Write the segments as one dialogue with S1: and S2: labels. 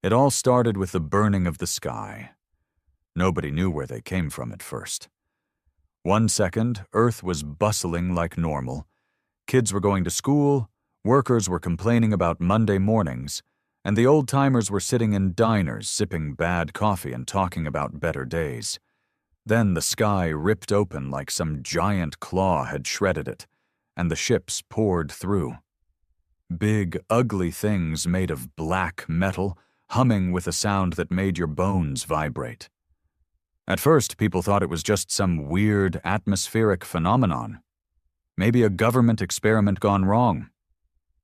S1: It all started with the burning of the sky. Nobody knew where they came from at first. One second, Earth was bustling like normal. Kids were going to school, workers were complaining about Monday mornings, and the old-timers were sitting in diners sipping bad coffee and talking about better days. Then the sky ripped open like some giant claw had shredded it, and the ships poured through. Big, ugly things made of black metal, humming with a sound that made your bones vibrate. At first, people thought it was just some weird atmospheric phenomenon. Maybe a government experiment gone wrong.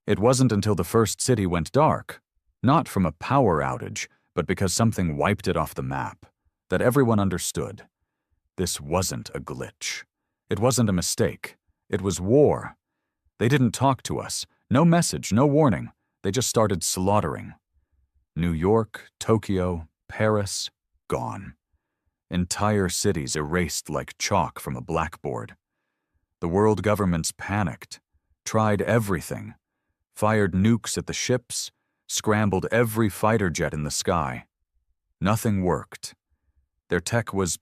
S1: It wasn't until the first city went dark, not from a power outage, but because something wiped it off the map, that everyone understood. This wasn't a glitch. It wasn't a mistake. It was war. They didn't talk to us. No message, no warning. They just started slaughtering. New York, Tokyo, Paris, gone. Entire cities erased like chalk from a blackboard. The world governments panicked, tried everything, fired nukes at the ships, scrambled every fighter jet in the sky. Nothing worked. Their tech was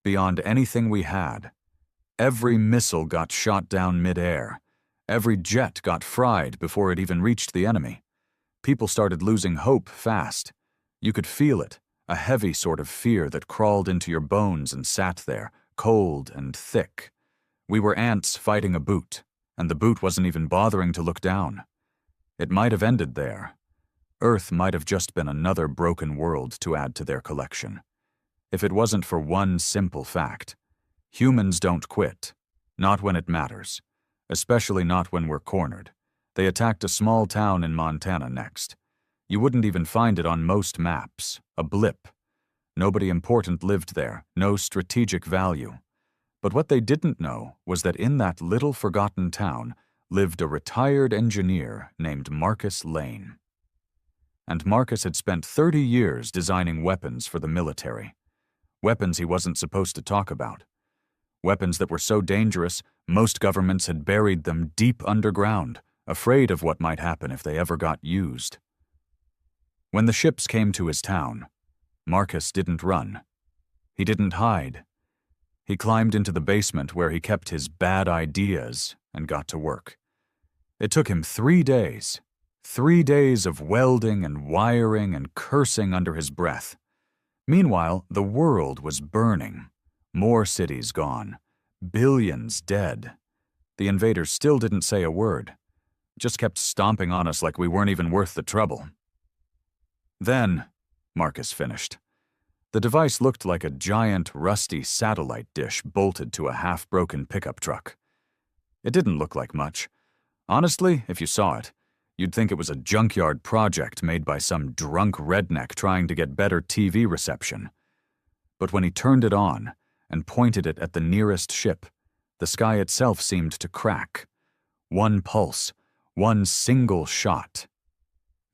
S1: beyond anything we had. Every missile got shot down mid-air. Every jet got fried before it even reached the enemy. People started losing hope fast. You could feel it, a heavy sort of fear that crawled into your bones and sat there, cold and thick. We were ants fighting a boot, and the boot wasn't even bothering to look down. It might have ended there. Earth might have just been another broken world to add to their collection. If it wasn't for one simple fact: humans don't quit, not when it matters, especially not when we're cornered. They attacked a small town in Montana next. You wouldn't even find it on most maps, a blip. Nobody important lived there, no strategic value. But what they didn't know was that in that little forgotten town lived a retired engineer named Marcus Lane. And Marcus had spent 30 years designing weapons for the military. Weapons he wasn't supposed to talk about. Weapons that were so dangerous, most governments had buried them deep underground, afraid of what might happen if they ever got used. When the ships came to his town, Marcus didn't run. He didn't hide. He climbed into the basement where he kept his bad ideas and got to work. It took him 3 days. 3 days of welding and wiring and cursing under his breath. Meanwhile, the world was burning. More cities gone. Billions dead. The invaders still didn't say a word. Just kept stomping on us like we weren't even worth the trouble. Then, Marcus finished. The device looked like a giant, rusty satellite dish bolted to a half-broken pickup truck. It didn't look like much. Honestly, if you saw it, you'd think it was a junkyard project made by some drunk redneck trying to get better TV reception. But when he turned it on and pointed it at the nearest ship, the sky itself seemed to crack. One pulse, one single shot.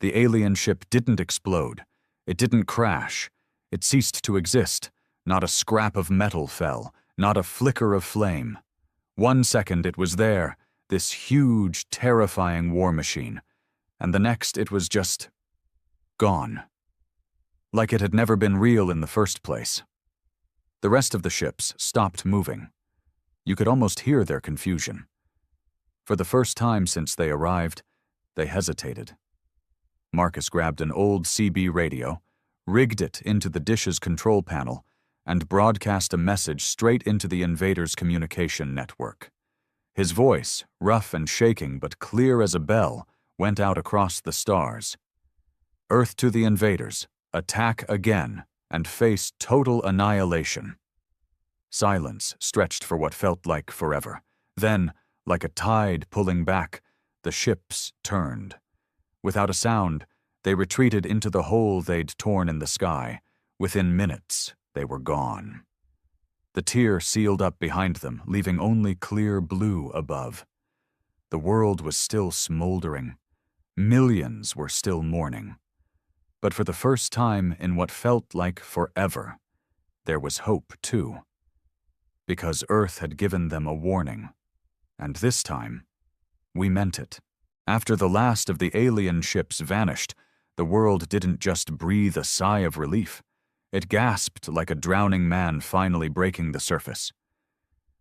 S1: The alien ship didn't explode. It didn't crash. It ceased to exist. Not a scrap of metal fell, not a flicker of flame. 1 second it was there, this huge, terrifying war machine, and the next it was just gone. Like it had never been real in the first place. The rest of the ships stopped moving. You could almost hear their confusion. For the first time since they arrived, they hesitated. Marcus grabbed an old CB radio, rigged it into the dish's control panel, and broadcast a message straight into the invaders' communication network. His voice, rough and shaking but clear as a bell, went out across the stars. Earth to the invaders, attack again, and face total annihilation. Silence stretched for what felt like forever. Then, like a tide pulling back, the ships turned. Without a sound, they retreated into the hole they'd torn in the sky. Within minutes, they were gone. The tier sealed up behind them, leaving only clear blue above. The world was still smoldering. Millions were still mourning. But for the first time in what felt like forever, there was hope, too. Because Earth had given them a warning. And this time, we meant it. After the last of the alien ships vanished, The world didn't just breathe a sigh of relief. It gasped like a drowning man finally breaking the surface.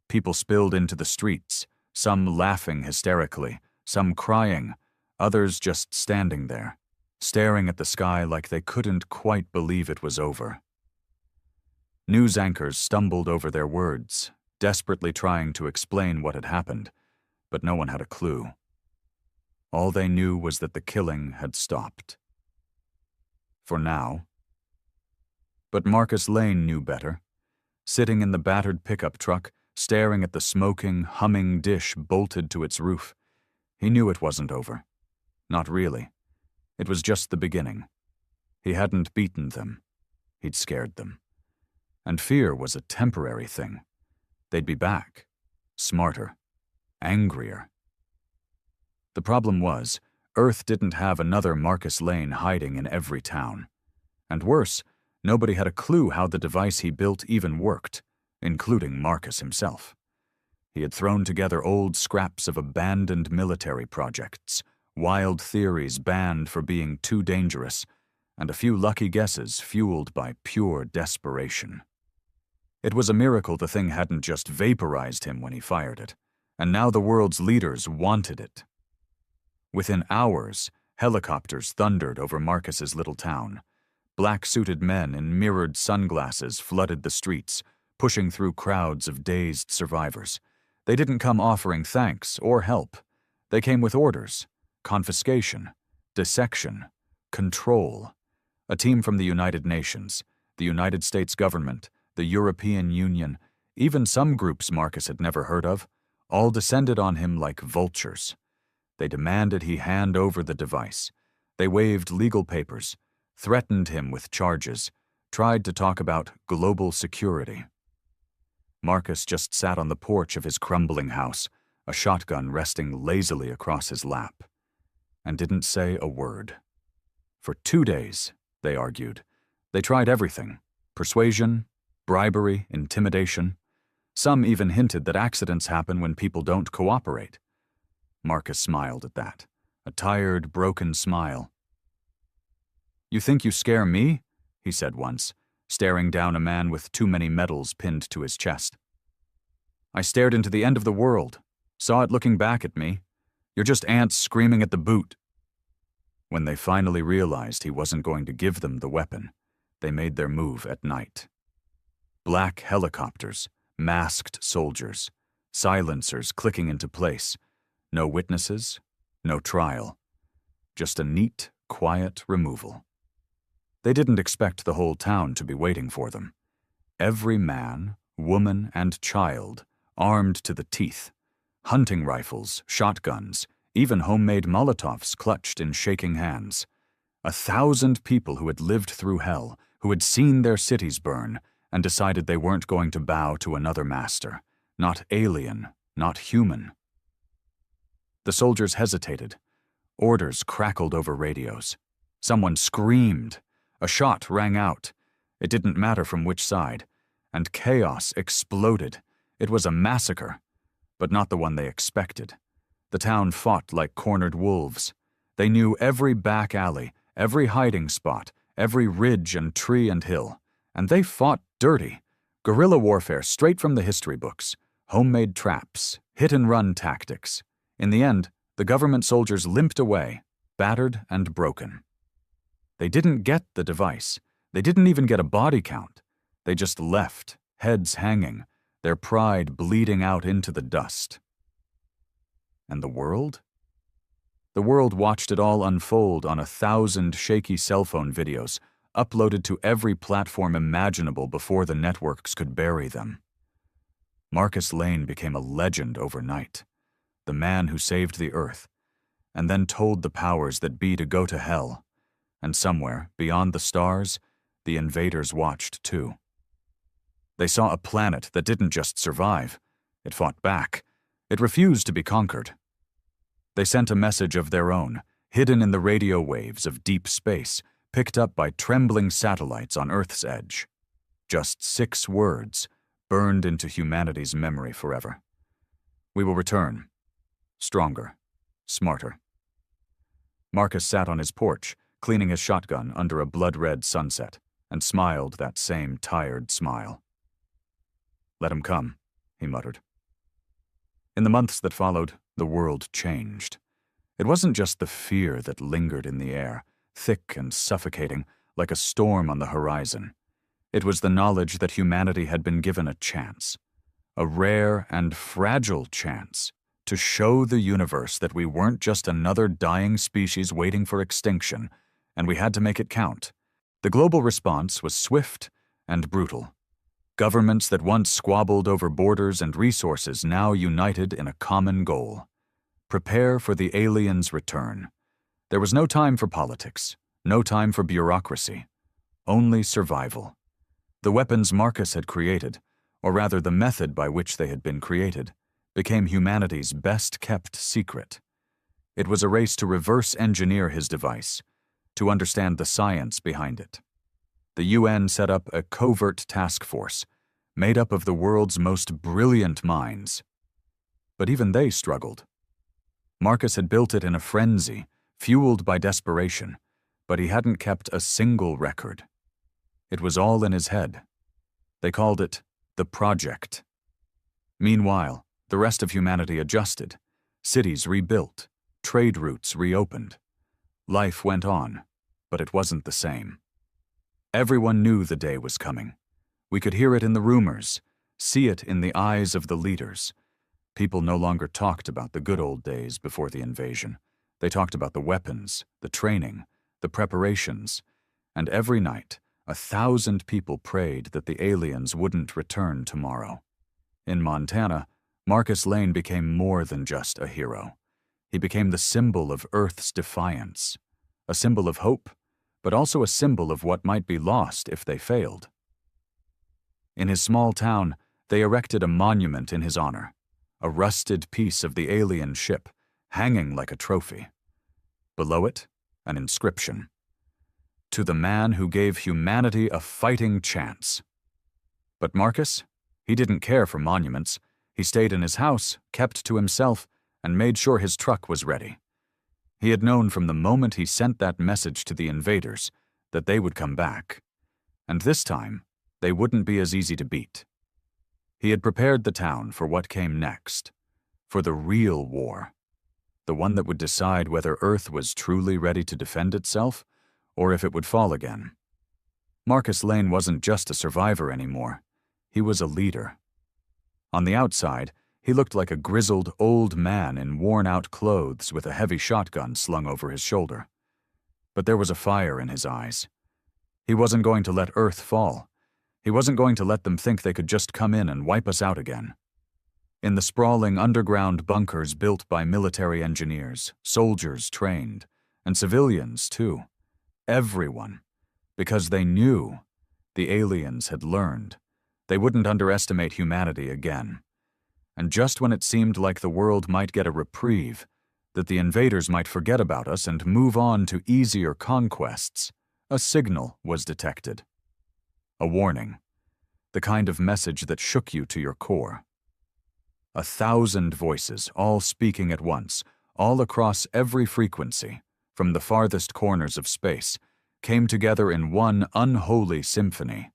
S1: People spilled into the streets, some laughing hysterically, some crying, others just standing there, staring at the sky like they couldn't quite believe it was over. News anchors stumbled over their words, desperately trying to explain what had happened, but no one had a clue. All they knew was that the killing had stopped. For now. But Marcus Lane knew better. Sitting in the battered pickup truck, staring at the smoking, humming dish bolted to its roof, he knew it wasn't over. Not really. It was just the beginning. He hadn't beaten them. He'd scared them. And fear was a temporary thing. They'd be back. Smarter. Angrier. The problem was, Earth didn't have another Marcus Lane hiding in every town. And worse, nobody had a clue how the device he built even worked, including Marcus himself. He had thrown together old scraps of abandoned military projects, wild theories banned for being too dangerous, and a few lucky guesses fueled by pure desperation. It was a miracle the thing hadn't just vaporized him when he fired it, and now the world's leaders wanted it. Within hours, helicopters thundered over Marcus's little town. Black-suited men in mirrored sunglasses flooded the streets, pushing through crowds of dazed survivors. They didn't come offering thanks or help. They came with orders, confiscation, dissection, control. A team from the United Nations, the United States government, the European Union, even some groups Marcus had never heard of, all descended on him like vultures. They demanded he hand over the device. They waved legal papers, threatened him with charges, tried to talk about global security. Marcus just sat on the porch of his crumbling house, a shotgun resting lazily across his lap, and didn't say a word. For 2 days, they argued. They tried everything: persuasion, bribery, intimidation. Some even hinted that accidents happen when people don't cooperate. Marcus smiled at that, a tired, broken smile. "You think you scare me?" he said once, staring down a man with too many medals pinned to his chest. "I stared into the end of the world, saw it looking back at me. You're just ants screaming at the boot." When they finally realized he wasn't going to give them the weapon, they made their move at night. Black helicopters, masked soldiers, silencers clicking into place. No witnesses, no trial. Just a neat, quiet removal. They didn't expect the whole town to be waiting for them. Every man, woman, and child, armed to the teeth. Hunting rifles, shotguns, even homemade Molotovs clutched in shaking hands. 1,000 people who had lived through hell, who had seen their cities burn, and decided they weren't going to bow to another master. Not alien, not human. The soldiers hesitated. Orders crackled over radios. Someone screamed. A shot rang out. It didn't matter from which side. And chaos exploded. It was a massacre, but not the one they expected. The town fought like cornered wolves. They knew every back alley, every hiding spot, every ridge and tree and hill. And they fought dirty. Guerrilla warfare straight from the history books. Homemade traps, hit-and-run tactics. In the end, the government soldiers limped away, battered and broken. They didn't get the device. They didn't even get a body count. They just left, heads hanging, their pride bleeding out into the dust. And the world? The world watched it all unfold on 1,000 shaky cell phone videos, uploaded to every platform imaginable before the networks could bury them. Marcus Lane became a legend overnight. The man who saved the Earth, and then told the powers that be to go to hell. And somewhere, beyond the stars, the invaders watched too. They saw a planet that didn't just survive. It fought back. It refused to be conquered. They sent a message of their own, hidden in the radio waves of deep space, picked up by trembling satellites on Earth's edge. Just 6 words, burned into humanity's memory forever. We will return. Stronger. Smarter. Marcus sat on his porch, cleaning his shotgun under a blood-red sunset, and smiled that same tired smile. "Let him come," he muttered. In the months that followed, the world changed. It wasn't just the fear that lingered in the air, thick and suffocating, like a storm on the horizon. It was the knowledge that humanity had been given a chance, a rare and fragile chance, to show the universe that we weren't just another dying species waiting for extinction, and we had to make it count. The global response was swift and brutal. Governments that once squabbled over borders and resources now united in a common goal: prepare for the aliens' return. There was no time for politics, no time for bureaucracy, only survival. The weapons Marcus had created, or rather the method by which they had been created, became humanity's best-kept secret. It was a race to reverse engineer his device, to understand the science behind it. The UN set up a covert task force, made up of the world's most brilliant minds. But even they struggled. Marcus had built it in a frenzy, fueled by desperation, but he hadn't kept a single record. It was all in his head. They called it the Project. Meanwhile, the rest of humanity adjusted. Cities rebuilt. Trade routes reopened. Life went on, but it wasn't the same. Everyone knew the day was coming. We could hear it in the rumors, see it in the eyes of the leaders. People no longer talked about the good old days before the invasion. They talked about the weapons, the training, the preparations, and every night, 1,000 people prayed that the aliens wouldn't return tomorrow. In Montana, Marcus Lane became more than just a hero. He became the symbol of Earth's defiance, a symbol of hope, but also a symbol of what might be lost if they failed. In his small town, they erected a monument in his honor, a rusted piece of the alien ship, hanging like a trophy. Below it, an inscription: "To the man who gave humanity a fighting chance." But Marcus, he didn't care for monuments. He stayed in his house, kept to himself, and made sure his truck was ready. He had known from the moment he sent that message to the invaders that they would come back. And this time, they wouldn't be as easy to beat. He had prepared the town for what came next, for the real war, the one that would decide whether Earth was truly ready to defend itself or if it would fall again. Marcus Lane wasn't just a survivor anymore. He was a leader. On the outside, he looked like a grizzled old man in worn-out clothes with a heavy shotgun slung over his shoulder. But there was a fire in his eyes. He wasn't going to let Earth fall. He wasn't going to let them think they could just come in and wipe us out again. In the sprawling underground bunkers built by military engineers, soldiers trained, and civilians too, everyone, because they knew, the aliens had learned, they wouldn't underestimate humanity again. And just when it seemed like the world might get a reprieve, that the invaders might forget about us and move on to easier conquests, a signal was detected. A warning, the kind of message that shook you to your core. 1,000 voices, all speaking at once, all across every frequency, from the farthest corners of space, came together in one unholy symphony.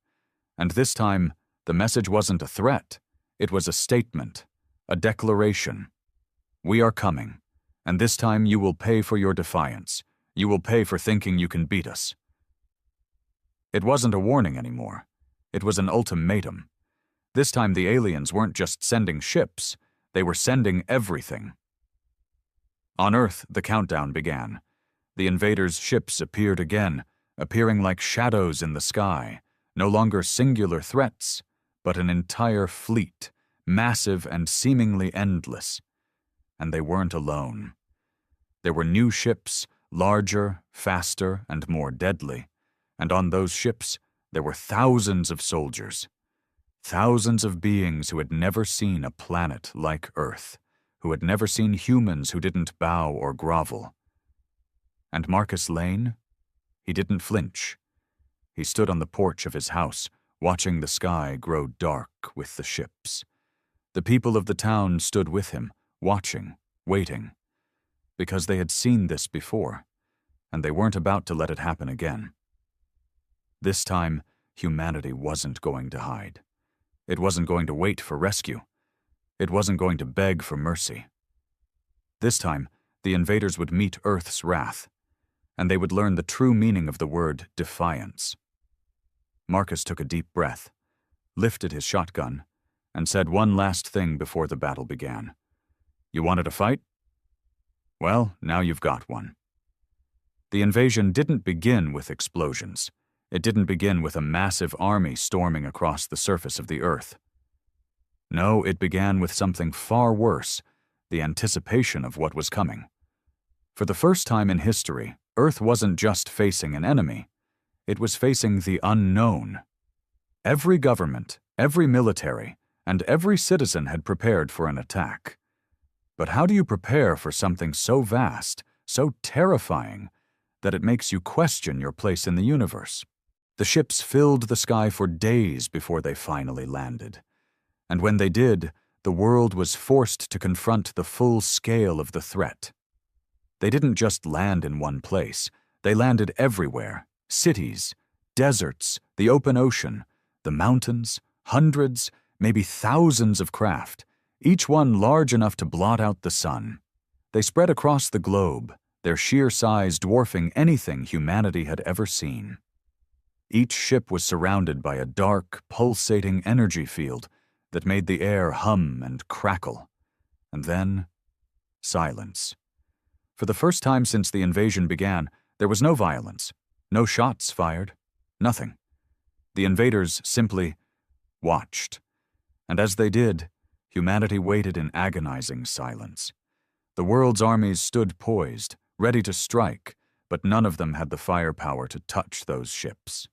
S1: And this time, the message wasn't a threat, it was a statement, a declaration. We are coming, and this time you will pay for your defiance. You will pay for thinking you can beat us. It wasn't a warning anymore. It was an ultimatum. This time the aliens weren't just sending ships, they were sending everything. On Earth, the countdown began. The invaders' ships appeared again, appearing like shadows in the sky, no longer singular threats, but an entire fleet, massive and seemingly endless. And they weren't alone. There were new ships, larger, faster, and more deadly, and on those ships there were thousands of soldiers. Thousands of beings who had never seen a planet like Earth, who had never seen humans who didn't bow or grovel. And Marcus Lane? He didn't flinch. He stood on the porch of his house, watching the sky grow dark with the ships. The people of the town stood with him, watching, waiting, because they had seen this before. and they weren't about to let it happen again. This time, humanity wasn't going to hide. It wasn't going to wait for rescue. It wasn't going to beg for mercy. This time, the invaders would meet Earth's wrath, and they would learn the true meaning of the word defiance. Marcus took a deep breath, lifted his shotgun, and said one last thing before the battle began. "You wanted a fight? Well, now you've got one." The invasion didn't begin with explosions. It didn't begin with a massive army storming across the surface of the Earth. No, it began with something far worse, the anticipation of what was coming. For the first time in history, Earth wasn't just facing an enemy. It was facing the unknown. Every government, every military, and every citizen had prepared for an attack. But how do you prepare for something so vast, so terrifying, that it makes you question your place in the universe? The ships filled the sky for days before they finally landed. And when they did, the world was forced to confront the full scale of the threat. They didn't just land in one place. They landed everywhere. Cities, deserts, the open ocean, the mountains, hundreds, maybe thousands of craft, each one large enough to blot out the sun. They spread across the globe, their sheer size dwarfing anything humanity had ever seen. Each ship was surrounded by a dark, pulsating energy field that made the air hum and crackle. And then, silence. For the first time since the invasion began, there was no violence, no shots fired, nothing. The invaders simply watched. And as they did, humanity waited in agonizing silence. The world's armies stood poised, ready to strike, but none of them had the firepower to touch those ships.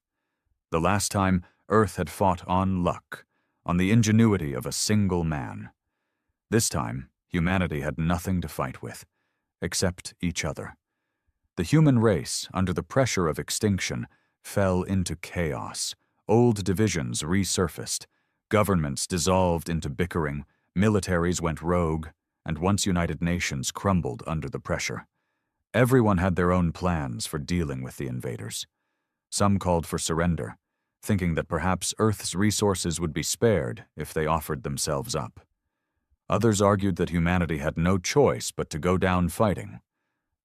S1: The last time, Earth had fought on luck, on the ingenuity of a single man. This time, humanity had nothing to fight with, except each other. The human race, under the pressure of extinction, fell into chaos. Old divisions resurfaced, governments dissolved into bickering, militaries went rogue, and once united nations crumbled under the pressure. Everyone had their own plans for dealing with the invaders. Some called for surrender, thinking that perhaps Earth's resources would be spared if they offered themselves up. Others argued that humanity had no choice but to go down fighting.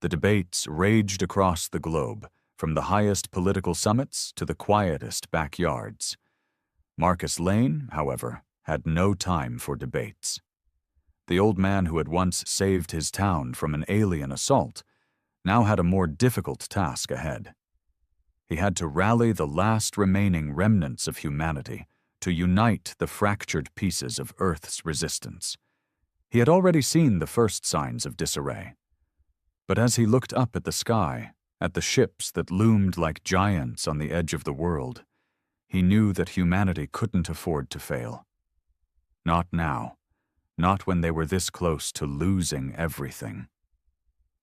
S1: The debates raged across the globe, from the highest political summits to the quietest backyards. Marcus Lane, however, had no time for debates. The old man who had once saved his town from an alien assault now had a more difficult task ahead. He had to rally the last remaining remnants of humanity to unite the fractured pieces of Earth's resistance. He had already seen the first signs of disarray. But as he looked up at the sky, at the ships that loomed like giants on the edge of the world, he knew that humanity couldn't afford to fail. Not now. Not when they were this close to losing everything.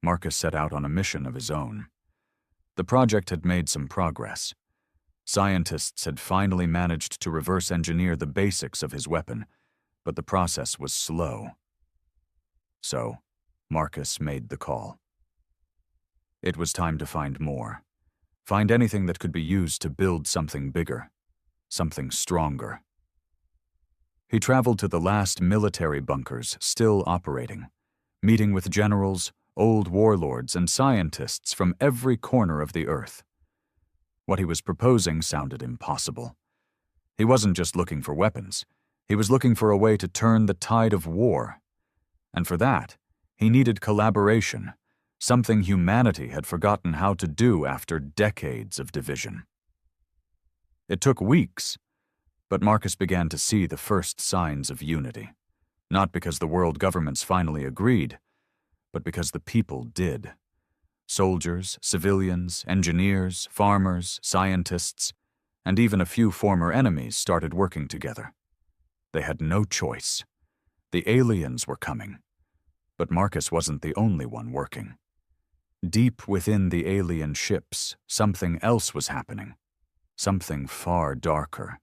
S1: Marcus set out on a mission of his own. The project had made some progress. Scientists had finally managed to reverse engineer the basics of his weapon, but the process was slow. So, Marcus made the call. It was time to find more. Find anything that could be used to build something bigger, something stronger. He traveled to the last military bunkers still operating, meeting with generals, old warlords, and scientists from every corner of the Earth. What he was proposing sounded impossible. He wasn't just looking for weapons. He was looking for a way to turn the tide of war. And for that, he needed collaboration, something humanity had forgotten how to do after decades of division. It took weeks, but Marcus began to see the first signs of unity, not because the world governments finally agreed, but because the people did. Soldiers, civilians, engineers, farmers, scientists, and even a few former enemies started working together. They had no choice. The aliens were coming, but Marcus wasn't the only one working. Deep within the alien ships, something else was happening, something far darker.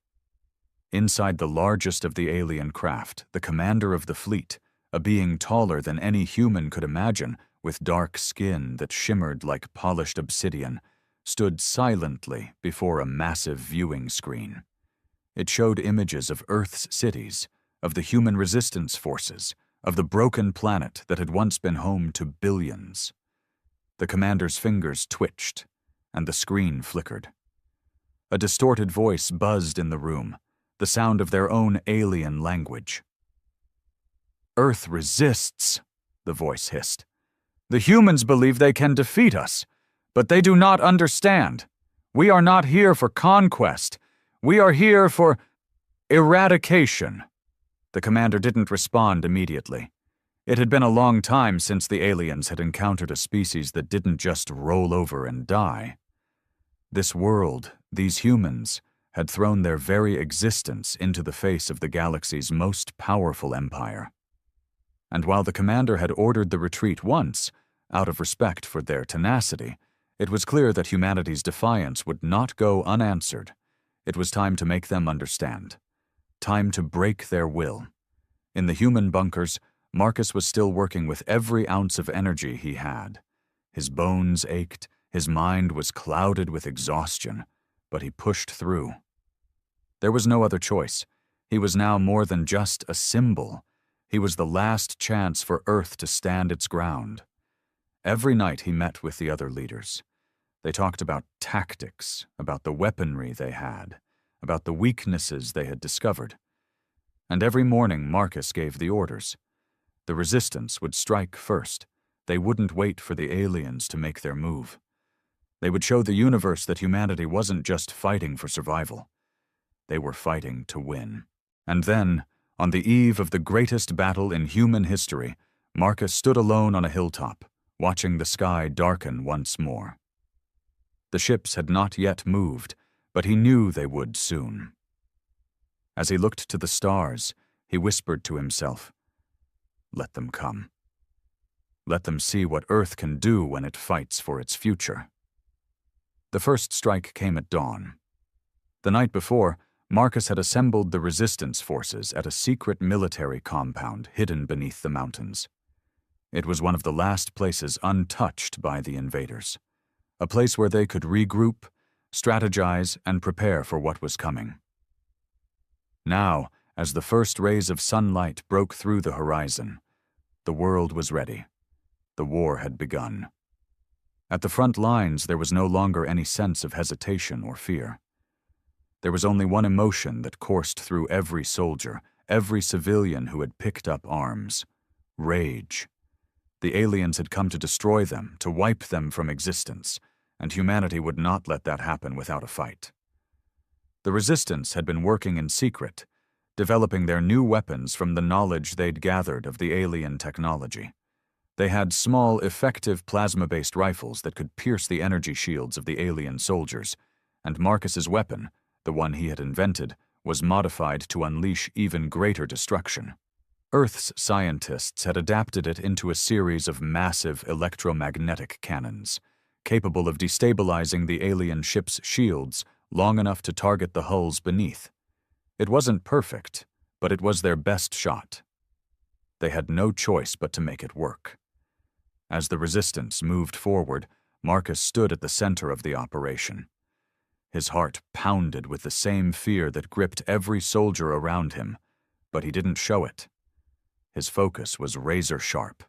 S1: Inside the largest of the alien craft, the commander of the fleet, a being taller than any human could imagine, with dark skin that shimmered like polished obsidian, stood silently before a massive viewing screen. It showed images of Earth's cities, of the human resistance forces, of the broken planet that had once been home to billions. The commander's fingers twitched, and the screen flickered. A distorted voice buzzed in the room, the sound of their own alien language. "Earth resists," the voice hissed. "The humans believe they can defeat us, but they do not understand. We are not here for conquest. We are here for eradication." The commander didn't respond immediately. It had been a long time since the aliens had encountered a species that didn't just roll over and die. This world, these humans, had thrown their very existence into the face of the galaxy's most powerful empire. And while the commander had ordered the retreat once, out of respect for their tenacity, it was clear that humanity's defiance would not go unanswered. It was time to make them understand. Time to break their will. In the human bunkers, Marcus was still working with every ounce of energy he had. His bones ached, his mind was clouded with exhaustion, but he pushed through. There was no other choice. He was now more than just a symbol. He was the last chance for Earth to stand its ground. Every night he met with the other leaders. They talked about tactics, about the weaponry they had, about the weaknesses they had discovered. And every morning Marcus gave the orders. The resistance would strike first. They wouldn't wait for the aliens to make their move. They would show the universe that humanity wasn't just fighting for survival. They were fighting to win. And then, on the eve of the greatest battle in human history, Marcus stood alone on a hilltop, watching the sky darken once more. The ships had not yet moved, but he knew they would soon. As he looked to the stars, he whispered to himself, "Let them come. Let them see what Earth can do when it fights for its future." The first strike came at dawn. The night before, Marcus had assembled the resistance forces at a secret military compound hidden beneath the mountains. It was one of the last places untouched by the invaders, a place where they could regroup, strategize, and prepare for what was coming. Now, as the first rays of sunlight broke through the horizon, the world was ready. The war had begun. At the front lines, there was no longer any sense of hesitation or fear. There was only one emotion that coursed through every soldier, every civilian who had picked up arms: rage. The aliens had come to destroy them, to wipe them from existence, and humanity would not let that happen without a fight. The resistance had been working in secret, developing their new weapons from the knowledge they'd gathered of the alien technology. They had small, effective plasma-based rifles that could pierce the energy shields of the alien soldiers, and Marcus's weapon, the one he had invented, was modified to unleash even greater destruction. Earth's scientists had adapted it into a series of massive electromagnetic cannons, capable of destabilizing the alien ship's shields long enough to target the hulls beneath. It wasn't perfect, but it was their best shot. They had no choice but to make it work. As the resistance moved forward, Marcus stood at the center of the operation. His heart pounded with the same fear that gripped every soldier around him, but he didn't show it. His focus was razor sharp.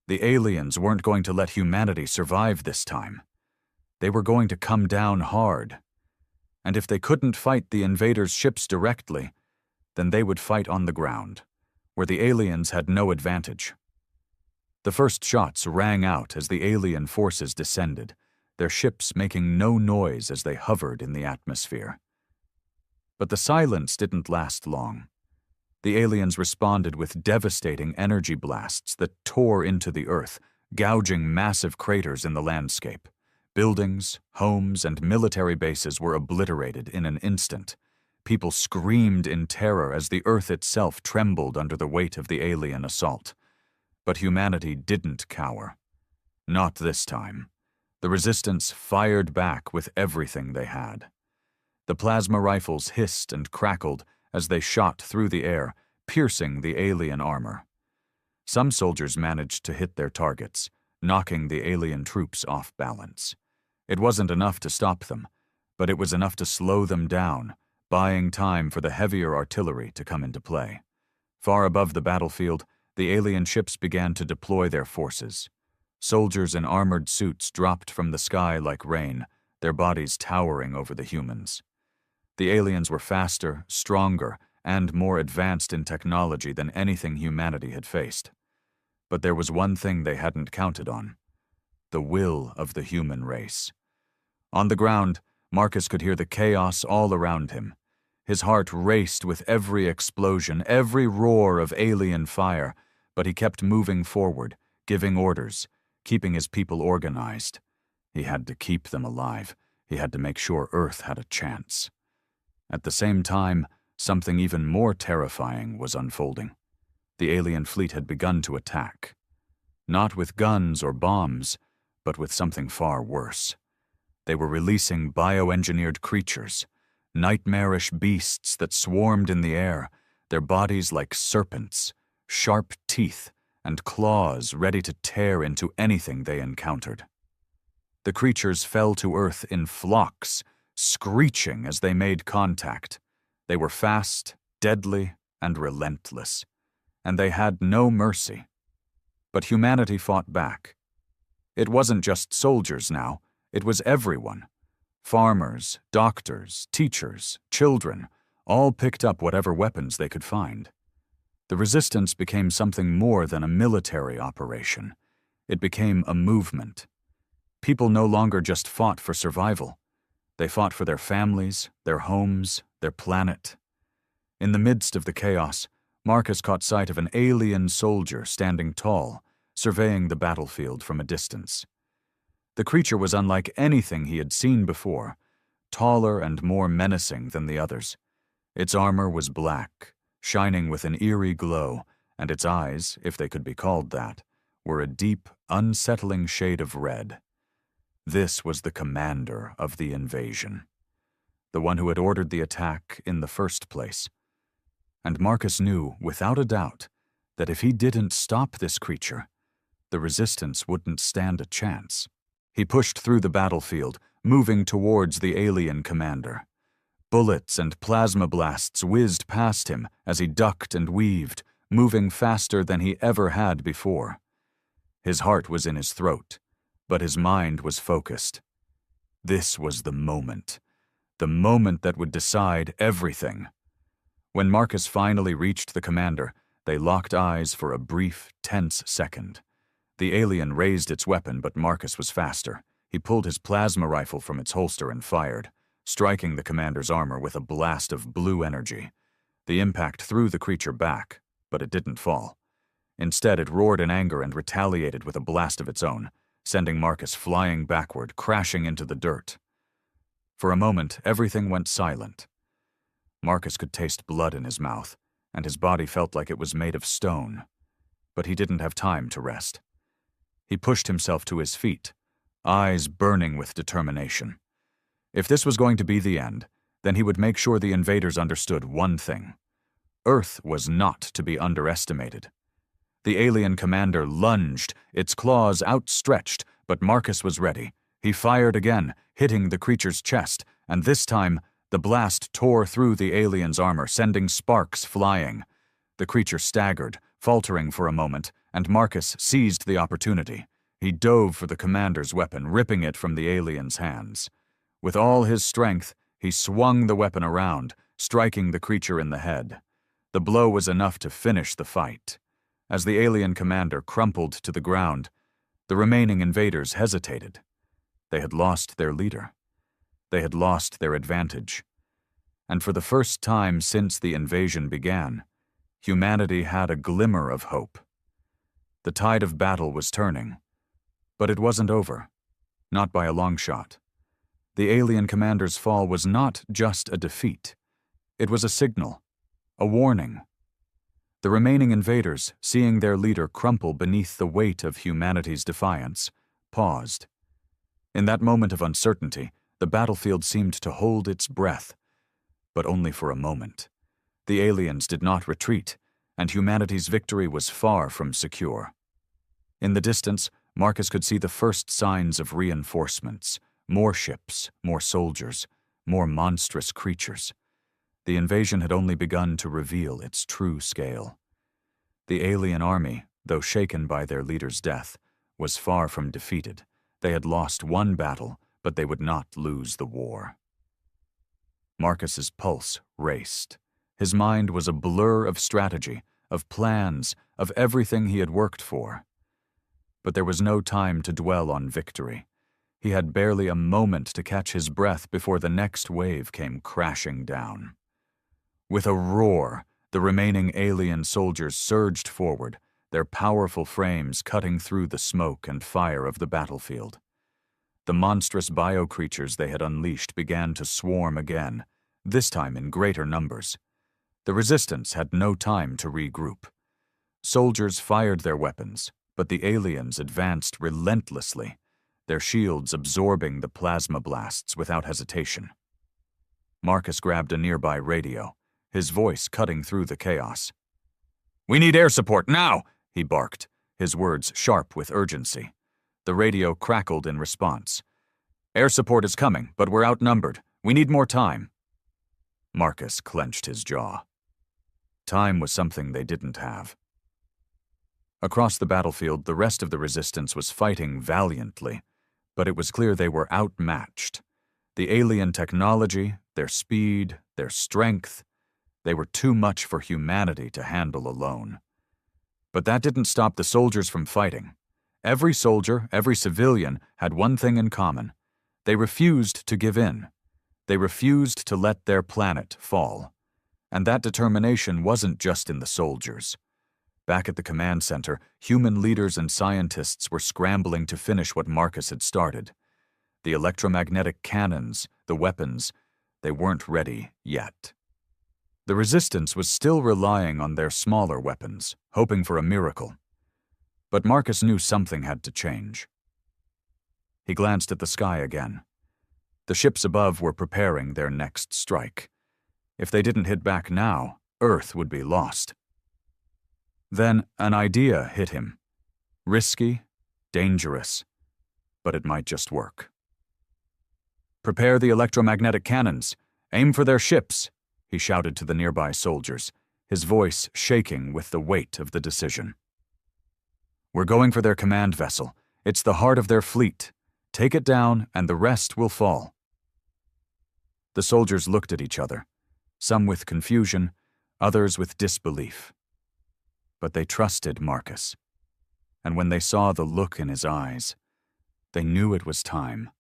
S1: The aliens weren't going to let humanity survive this time. They were going to come down hard. And if they couldn't fight the invaders' ships directly, then they would fight on the ground, where the aliens had no advantage. The first shots rang out as the alien forces descended, their ships making no noise as they hovered in the atmosphere. But the silence didn't last long. The aliens responded with devastating energy blasts that tore into the earth, gouging massive craters in the landscape. Buildings, homes, and military bases were obliterated in an instant. People screamed in terror as the earth itself trembled under the weight of the alien assault. But humanity didn't cower. Not this time. The resistance fired back with everything they had. The plasma rifles hissed and crackled as they shot through the air, piercing the alien armor. Some soldiers managed to hit their targets, knocking the alien troops off balance. It wasn't enough to stop them, but it was enough to slow them down, buying time for the heavier artillery to come into play. Far above the battlefield, the alien ships began to deploy their forces. Soldiers in armored suits dropped from the sky like rain, their bodies towering over the humans. The aliens were faster, stronger, and more advanced in technology than anything humanity had faced. But there was one thing they hadn't counted on: the will of the human race. On the ground, Marcus could hear the chaos all around him. His heart raced with every explosion, every roar of alien fire, but he kept moving forward, giving orders, keeping his people organized. He had to keep them alive. He had to make sure Earth had a chance. At the same time, something even more terrifying was unfolding. The alien fleet had begun to attack. Not with guns or bombs, but with something far worse. They were releasing bioengineered creatures, nightmarish beasts that swarmed in the air, their bodies like serpents, sharp teeth and claws ready to tear into anything they encountered. The creatures fell to Earth in flocks, screeching as they made contact. They were fast, deadly, and relentless, and they had no mercy. But humanity fought back. It wasn't just soldiers now, it was everyone. Farmers, doctors, teachers, children, all picked up whatever weapons they could find. The resistance became something more than a military operation. It became a movement. People no longer just fought for survival. They fought for their families, their homes, their planet. In the midst of the chaos, Marcus caught sight of an alien soldier standing tall, surveying the battlefield from a distance. The creature was unlike anything he had seen before, taller and more menacing than the others. Its armor was black, shining with an eerie glow, and its eyes, if they could be called that, were a deep, unsettling shade of red. This was the commander of the invasion, the one who had ordered the attack in the first place. And Marcus knew, without a doubt, that if he didn't stop this creature, the resistance wouldn't stand a chance. He pushed through the battlefield, moving towards the alien commander. Bullets and plasma blasts whizzed past him as he ducked and weaved, moving faster than he ever had before. His heart was in his throat, but his mind was focused. This was the moment that would decide everything. When Marcus finally reached the commander, they locked eyes for a brief, tense second. The alien raised its weapon, but Marcus was faster. He pulled his plasma rifle from its holster and fired, striking the commander's armor with a blast of blue energy. The impact threw the creature back, but it didn't fall. Instead, it roared in anger and retaliated with a blast of its own, sending Marcus flying backward, crashing into the dirt. For a moment, everything went silent. Marcus could taste blood in his mouth, and his body felt like it was made of stone. But he didn't have time to rest. He pushed himself to his feet, eyes burning with determination. If this was going to be the end, then he would make sure the invaders understood one thing. Earth was not to be underestimated. The alien commander lunged, its claws outstretched, but Marcus was ready. He fired again, hitting the creature's chest, and this time, the blast tore through the alien's armor, sending sparks flying. The creature staggered, faltering for a moment, and Marcus seized the opportunity. He dove for the commander's weapon, ripping it from the alien's hands. With all his strength, he swung the weapon around, striking the creature in the head. The blow was enough to finish the fight. As the alien commander crumpled to the ground, the remaining invaders hesitated. They had lost their leader. They had lost their advantage. And for the first time since the invasion began, humanity had a glimmer of hope. The tide of battle was turning, but it wasn't over, not by a long shot. The alien commander's fall was not just a defeat. It was a signal, a warning. The remaining invaders, seeing their leader crumple beneath the weight of humanity's defiance, paused. In that moment of uncertainty, the battlefield seemed to hold its breath, but only for a moment. The aliens did not retreat, and humanity's victory was far from secure. In the distance, Marcus could see the first signs of reinforcements, more ships, more soldiers, more monstrous creatures. The invasion had only begun to reveal its true scale. The alien army, though shaken by their leader's death, was far from defeated. They had lost one battle, but they would not lose the war. Marcus's pulse raced. His mind was a blur of strategy, of plans, of everything he had worked for. But there was no time to dwell on victory. He had barely a moment to catch his breath before the next wave came crashing down. With a roar, the remaining alien soldiers surged forward, their powerful frames cutting through the smoke and fire of the battlefield. The monstrous bio-creatures they had unleashed began to swarm again, this time in greater numbers. The resistance had no time to regroup. Soldiers fired their weapons, but the aliens advanced relentlessly, their shields absorbing the plasma blasts without hesitation. Marcus grabbed a nearby radio, his voice cutting through the chaos. "We need air support, now!" he barked, his words sharp with urgency. The radio crackled in response. "Air support is coming, but we're outnumbered. We need more time." Marcus clenched his jaw. Time was something they didn't have. Across the battlefield, the rest of the resistance was fighting valiantly, but it was clear they were outmatched. The alien technology, their speed, their strength, they were too much for humanity to handle alone. But that didn't stop the soldiers from fighting. Every soldier, every civilian had one thing in common. They refused to give in. They refused to let their planet fall. And that determination wasn't just in the soldiers. Back at the command center, human leaders and scientists were scrambling to finish what Marcus had started. The electromagnetic cannons, the weapons, they weren't ready yet. The resistance was still relying on their smaller weapons, hoping for a miracle. But Marcus knew something had to change. He glanced at the sky again. The ships above were preparing their next strike. If they didn't hit back now, Earth would be lost. Then an idea hit him. Risky, dangerous, but it might just work. "Prepare the electromagnetic cannons. Aim for their ships," he shouted to the nearby soldiers, his voice shaking with the weight of the decision. "We're going for their command vessel. It's the heart of their fleet. Take it down, and the rest will fall." The soldiers looked at each other, some with confusion, others with disbelief. But they trusted Marcus. And when they saw the look in his eyes, they knew it was time.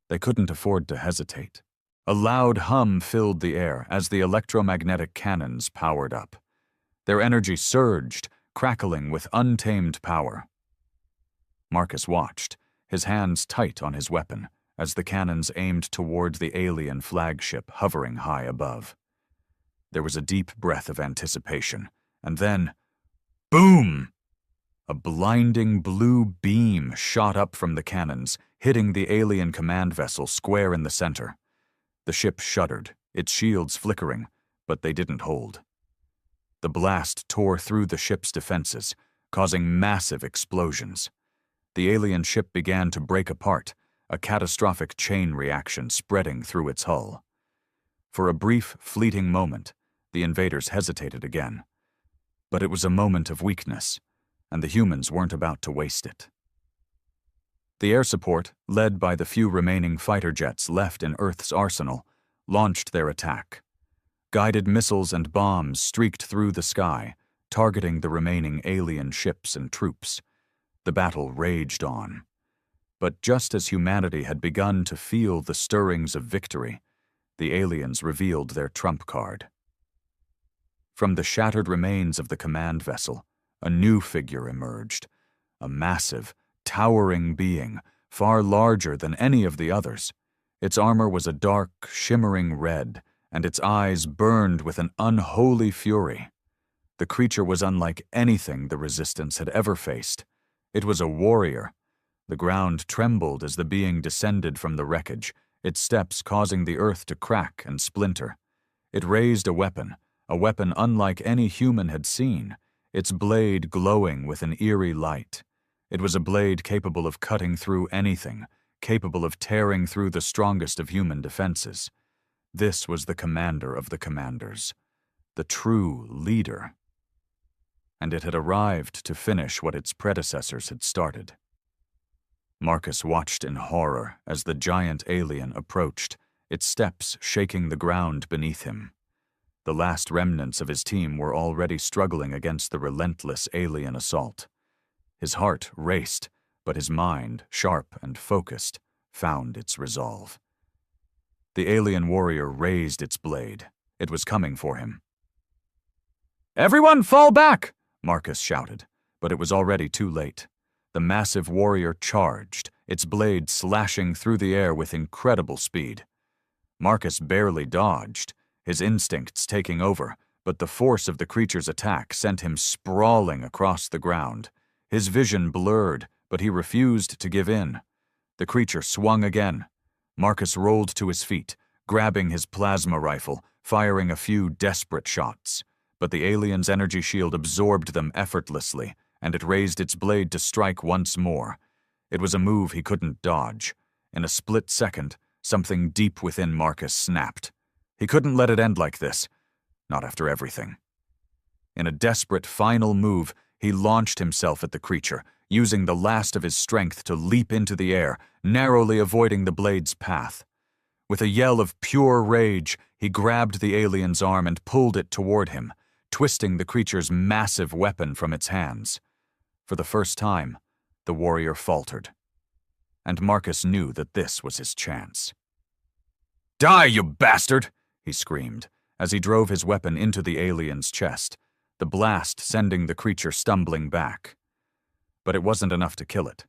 S1: They couldn't afford to hesitate. A loud hum filled the air as the electromagnetic cannons powered up. Their energy surged, crackling with untamed power. Marcus watched, his hands tight on his weapon, as the cannons aimed toward the alien flagship hovering high above. There was a deep breath of anticipation, and then, boom! A blinding blue beam shot up from the cannons, hitting the alien command vessel square in the center. The ship shuddered, its shields flickering, but they didn't hold. The blast tore through the ship's defenses, causing massive explosions. The alien ship began to break apart, a catastrophic chain reaction spreading through its hull. For a brief, fleeting moment, the invaders hesitated again. But it was a moment of weakness, and the humans weren't about to waste it. The air support, led by the few remaining fighter jets left in Earth's arsenal, launched their attack. Guided missiles and bombs streaked through the sky, targeting the remaining alien ships and troops. The battle raged on. But just as humanity had begun to feel the stirrings of victory, the aliens revealed their trump card. From the shattered remains of the command vessel, a new figure emerged, a massive, towering being, far larger than any of the others. Its armor was a dark, shimmering red, and its eyes burned with an unholy fury. The creature was unlike anything the Resistance had ever faced. It was a warrior. The ground trembled as the being descended from the wreckage, its steps causing the earth to crack and splinter. It raised a weapon, a weapon unlike any human had seen, its blade glowing with an eerie light. It was a blade capable of cutting through anything, capable of tearing through the strongest of human defenses. This was the commander of the commanders, the true leader. And it had arrived to finish what its predecessors had started. Marcus watched in horror as the giant alien approached, its steps shaking the ground beneath him. The last remnants of his team were already struggling against the relentless alien assault. His heart raced, but his mind, sharp and focused, found its resolve. The alien warrior raised its blade. It was coming for him. "Everyone fall back!" Marcus shouted, but it was already too late. The massive warrior charged, its blade slashing through the air with incredible speed. Marcus barely dodged, his instincts taking over, but the force of the creature's attack sent him sprawling across the ground. His vision blurred, but he refused to give in. The creature swung again. Marcus rolled to his feet, grabbing his plasma rifle, firing a few desperate shots. But the alien's energy shield absorbed them effortlessly, and it raised its blade to strike once more. It was a move he couldn't dodge. In a split second, something deep within Marcus snapped. He couldn't let it end like this, not after everything. In a desperate final move, he launched himself at the creature, using the last of his strength to leap into the air, narrowly avoiding the blade's path. With a yell of pure rage, he grabbed the alien's arm and pulled it toward him, twisting the creature's massive weapon from its hands. For the first time, the warrior faltered, and Marcus knew that this was his chance. "Die, you bastard!" he screamed, as he drove his weapon into the alien's chest, the blast sending the creature stumbling back. But it wasn't enough to kill it.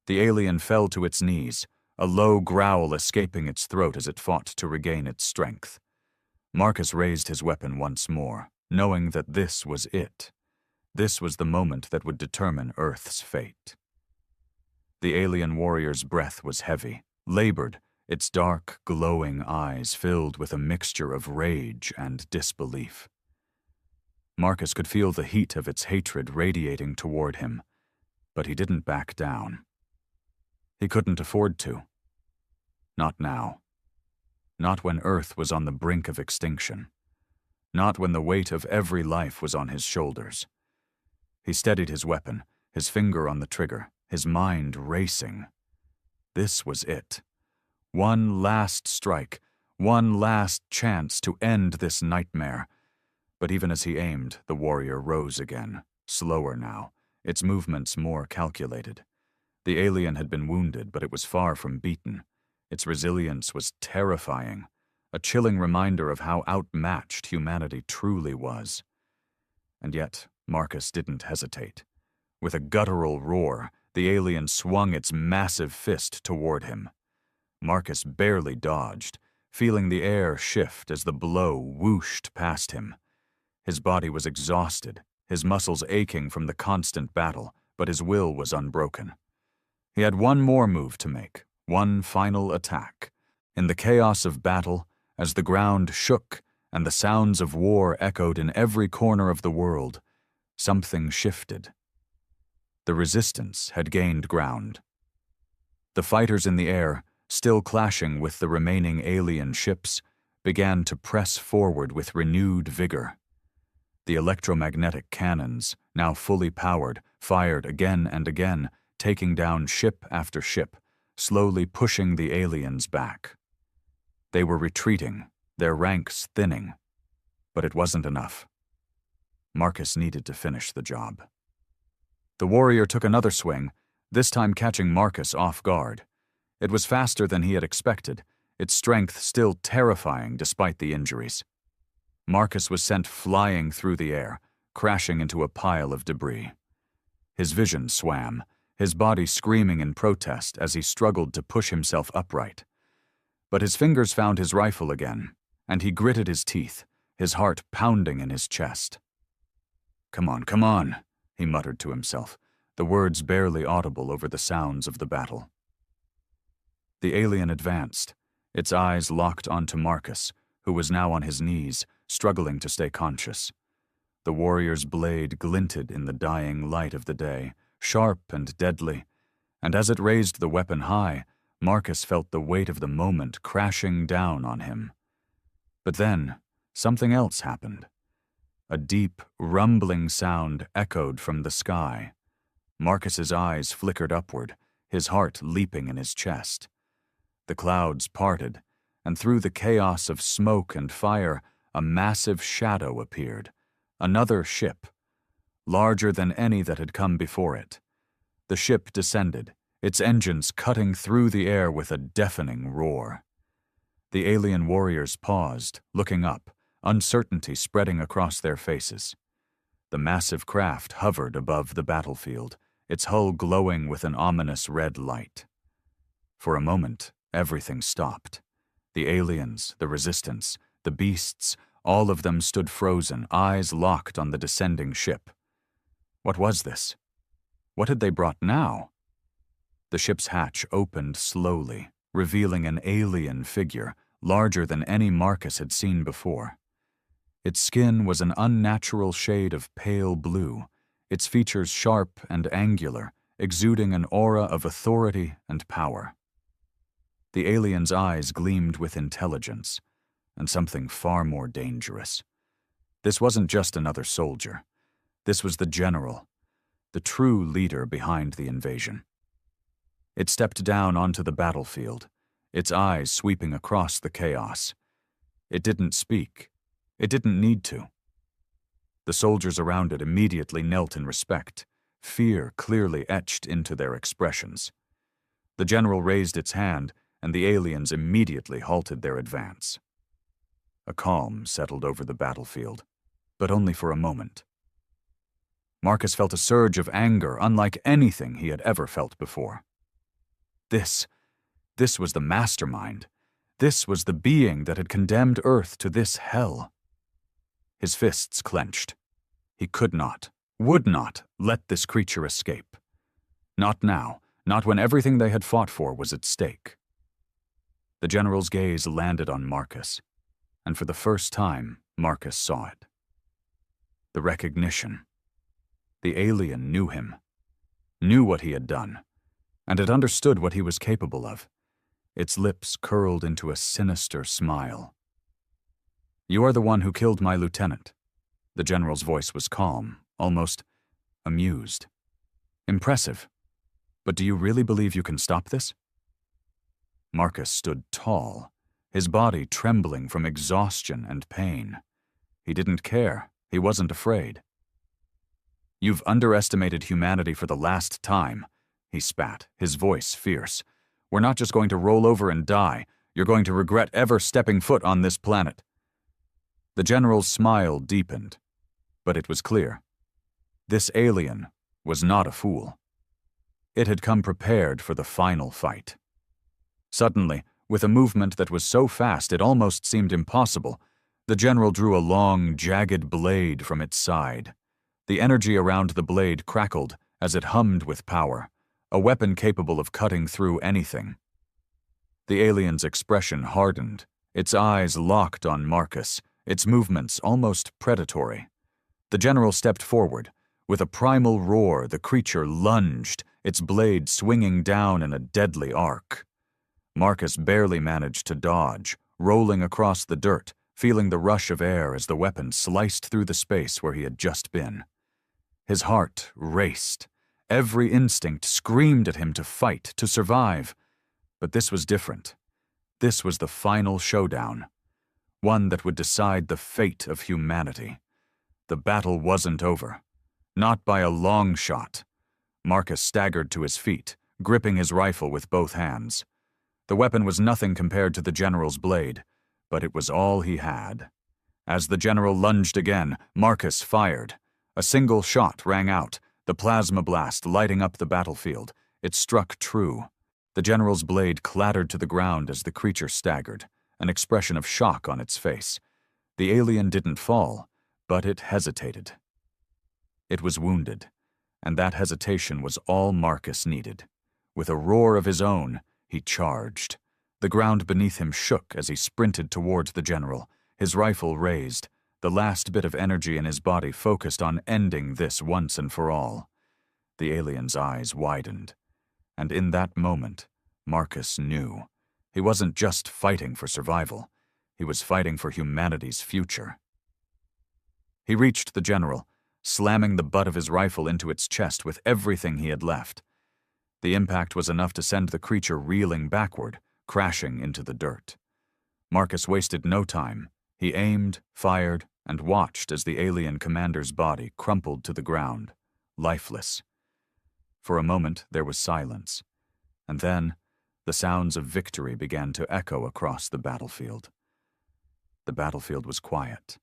S1: The alien fell to its knees, a low growl escaping its throat as it fought to regain its strength. Marcus raised his weapon once more, knowing that this was it. This was the moment that would determine Earth's fate. The alien warrior's breath was heavy, labored, its dark, glowing eyes filled with a mixture of rage and disbelief. Marcus could feel the heat of its hatred radiating toward him, but he didn't back down. He couldn't afford to. Not now. Not when Earth was on the brink of extinction. Not when the weight of every life was on his shoulders. He steadied his weapon, his finger on the trigger, his mind racing. This was it. One last strike, one last chance to end this nightmare. But even as he aimed, the warrior rose again, slower now, its movements more calculated. The alien had been wounded, but it was far from beaten. Its resilience was terrifying, a chilling reminder of how outmatched humanity truly was. And yet, Marcus didn't hesitate. With a guttural roar, the alien swung its massive fist toward him. Marcus barely dodged, feeling the air shift as the blow whooshed past him. His body was exhausted, his muscles aching from the constant battle, but his will was unbroken. He had one more move to make, one final attack. In the chaos of battle, as the ground shook and the sounds of war echoed in every corner of the world, something shifted. The resistance had gained ground. The fighters in the air, still clashing with the remaining alien ships, began to press forward with renewed vigor. The electromagnetic cannons, now fully powered, fired again and again, taking down ship after ship, slowly pushing the aliens back. They were retreating, their ranks thinning, but it wasn't enough. Marcus needed to finish the job. The warrior took another swing, this time catching Marcus off guard. It was faster than he had expected, its strength still terrifying despite the injuries. Marcus was sent flying through the air, crashing into a pile of debris. His vision swam, his body screaming in protest as he struggled to push himself upright. But his fingers found his rifle again, and he gritted his teeth, his heart pounding in his chest. Come on," he muttered to himself, the words barely audible over the sounds of the battle. The alien advanced, its eyes locked onto Marcus, who was now on his knees, struggling to stay conscious. The warrior's blade glinted in the dying light of the day, sharp and deadly, and as it raised the weapon high, Marcus felt the weight of the moment crashing down on him. But then, something else happened. A deep, rumbling sound echoed from the sky. Marcus's eyes flickered upward, his heart leaping in his chest. The clouds parted, and through the chaos of smoke and fire, a massive shadow appeared. Another ship, larger than any that had come before it. The ship descended, its engines cutting through the air with a deafening roar. The alien warriors paused, looking up, uncertainty spreading across their faces. The massive craft hovered above the battlefield, its hull glowing with an ominous red light. For a moment, everything stopped. The aliens, the resistance, the beasts, all of them stood frozen, eyes locked on the descending ship. What was this? What had they brought now? The ship's hatch opened slowly, revealing an alien figure, larger than any Marcus had seen before. Its skin was an unnatural shade of pale blue, its features sharp and angular, exuding an aura of authority and power. The alien's eyes gleamed with intelligence, and something far more dangerous. This wasn't just another soldier. This was the general, the true leader behind the invasion. It stepped down onto the battlefield, its eyes sweeping across the chaos. It didn't speak. It didn't need to. The soldiers around it immediately knelt in respect, fear clearly etched into their expressions. The general raised its hand, and the aliens immediately halted their advance. A calm settled over the battlefield, but only for a moment. Marcus felt a surge of anger unlike anything he had ever felt before. This was the mastermind. This was the being that had condemned Earth to this hell. His fists clenched. He could not, would not, let this creature escape. Not now, not when everything they had fought for was at stake. The general's gaze landed on Marcus, and for the first time, Marcus saw it. The recognition. The alien knew him, knew what he had done, and it understood what he was capable of. Its lips curled into a sinister smile. "You are the one who killed my lieutenant." The general's voice was calm, almost amused. "Impressive. But do you really believe you can stop this?" Marcus stood tall, his body trembling from exhaustion and pain. He didn't care. He wasn't afraid. "You've underestimated humanity for the last time," he spat, his voice fierce. "We're not just going to roll over and die. You're going to regret ever stepping foot on this planet." The general's smile deepened, but it was clear. This alien was not a fool. It had come prepared for the final fight. Suddenly, with a movement that was so fast it almost seemed impossible, the general drew a long, jagged blade from its side. The energy around the blade crackled as it hummed with power, a weapon capable of cutting through anything. The alien's expression hardened, its eyes locked on Marcus, its movements almost predatory. The general stepped forward. With a primal roar, the creature lunged, its blade swinging down in a deadly arc. Marcus barely managed to dodge, rolling across the dirt, feeling the rush of air as the weapon sliced through the space where he had just been. His heart raced. Every instinct screamed at him to fight, to survive. But this was different. This was the final showdown, one that would decide the fate of humanity. The battle wasn't over. Not by a long shot. Marcus staggered to his feet, gripping his rifle with both hands. The weapon was nothing compared to the general's blade, but it was all he had. As the general lunged again, Marcus fired. A single shot rang out, the plasma blast lighting up the battlefield. It struck true. The general's blade clattered to the ground as the creature staggered, an expression of shock on its face. The alien didn't fall, but it hesitated. It was wounded, and that hesitation was all Marcus needed. With a roar of his own, he charged. The ground beneath him shook as he sprinted towards the general, his rifle raised, The last bit of energy in his body focused on ending this once and for all. The alien's eyes widened, and in that moment, Marcus knew. He wasn't just fighting for survival. He was fighting for humanity's future. He reached the general, slamming the butt of his rifle into its chest with everything he had left. The impact was enough to send the creature reeling backward, crashing into the dirt. Marcus wasted no time. He aimed, fired, and watched as the alien commander's body crumpled to the ground, lifeless. For a moment, there was silence, and then the sounds of victory began to echo across the battlefield. The battlefield was quiet.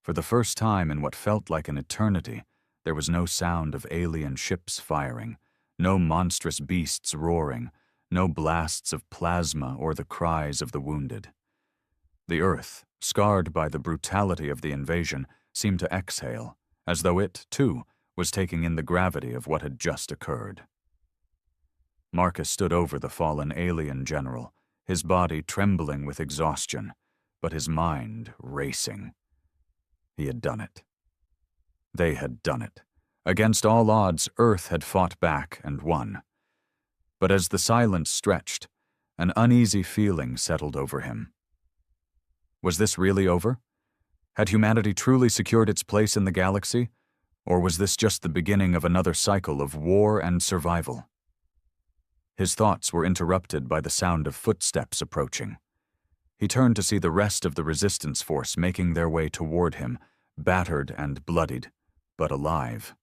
S1: For the first time in what felt like an eternity, there was no sound of alien ships firing, no monstrous beasts roaring, no blasts of plasma or the cries of the wounded. The Earth, scarred by the brutality of the invasion, seemed to exhale, as though it, too, was taking in the gravity of what had just occurred. Marcus stood over the fallen alien general, his body trembling with exhaustion, but his mind racing. He had done it. They had done it. Against all odds, Earth had fought back and won. But as the silence stretched, an uneasy feeling settled over him. Was this really over? Had humanity truly secured its place in the galaxy? Or was this just the beginning of another cycle of war and survival? His thoughts were interrupted by the sound of footsteps approaching. He turned to see the rest of the resistance force making their way toward him, battered and bloodied, but alive.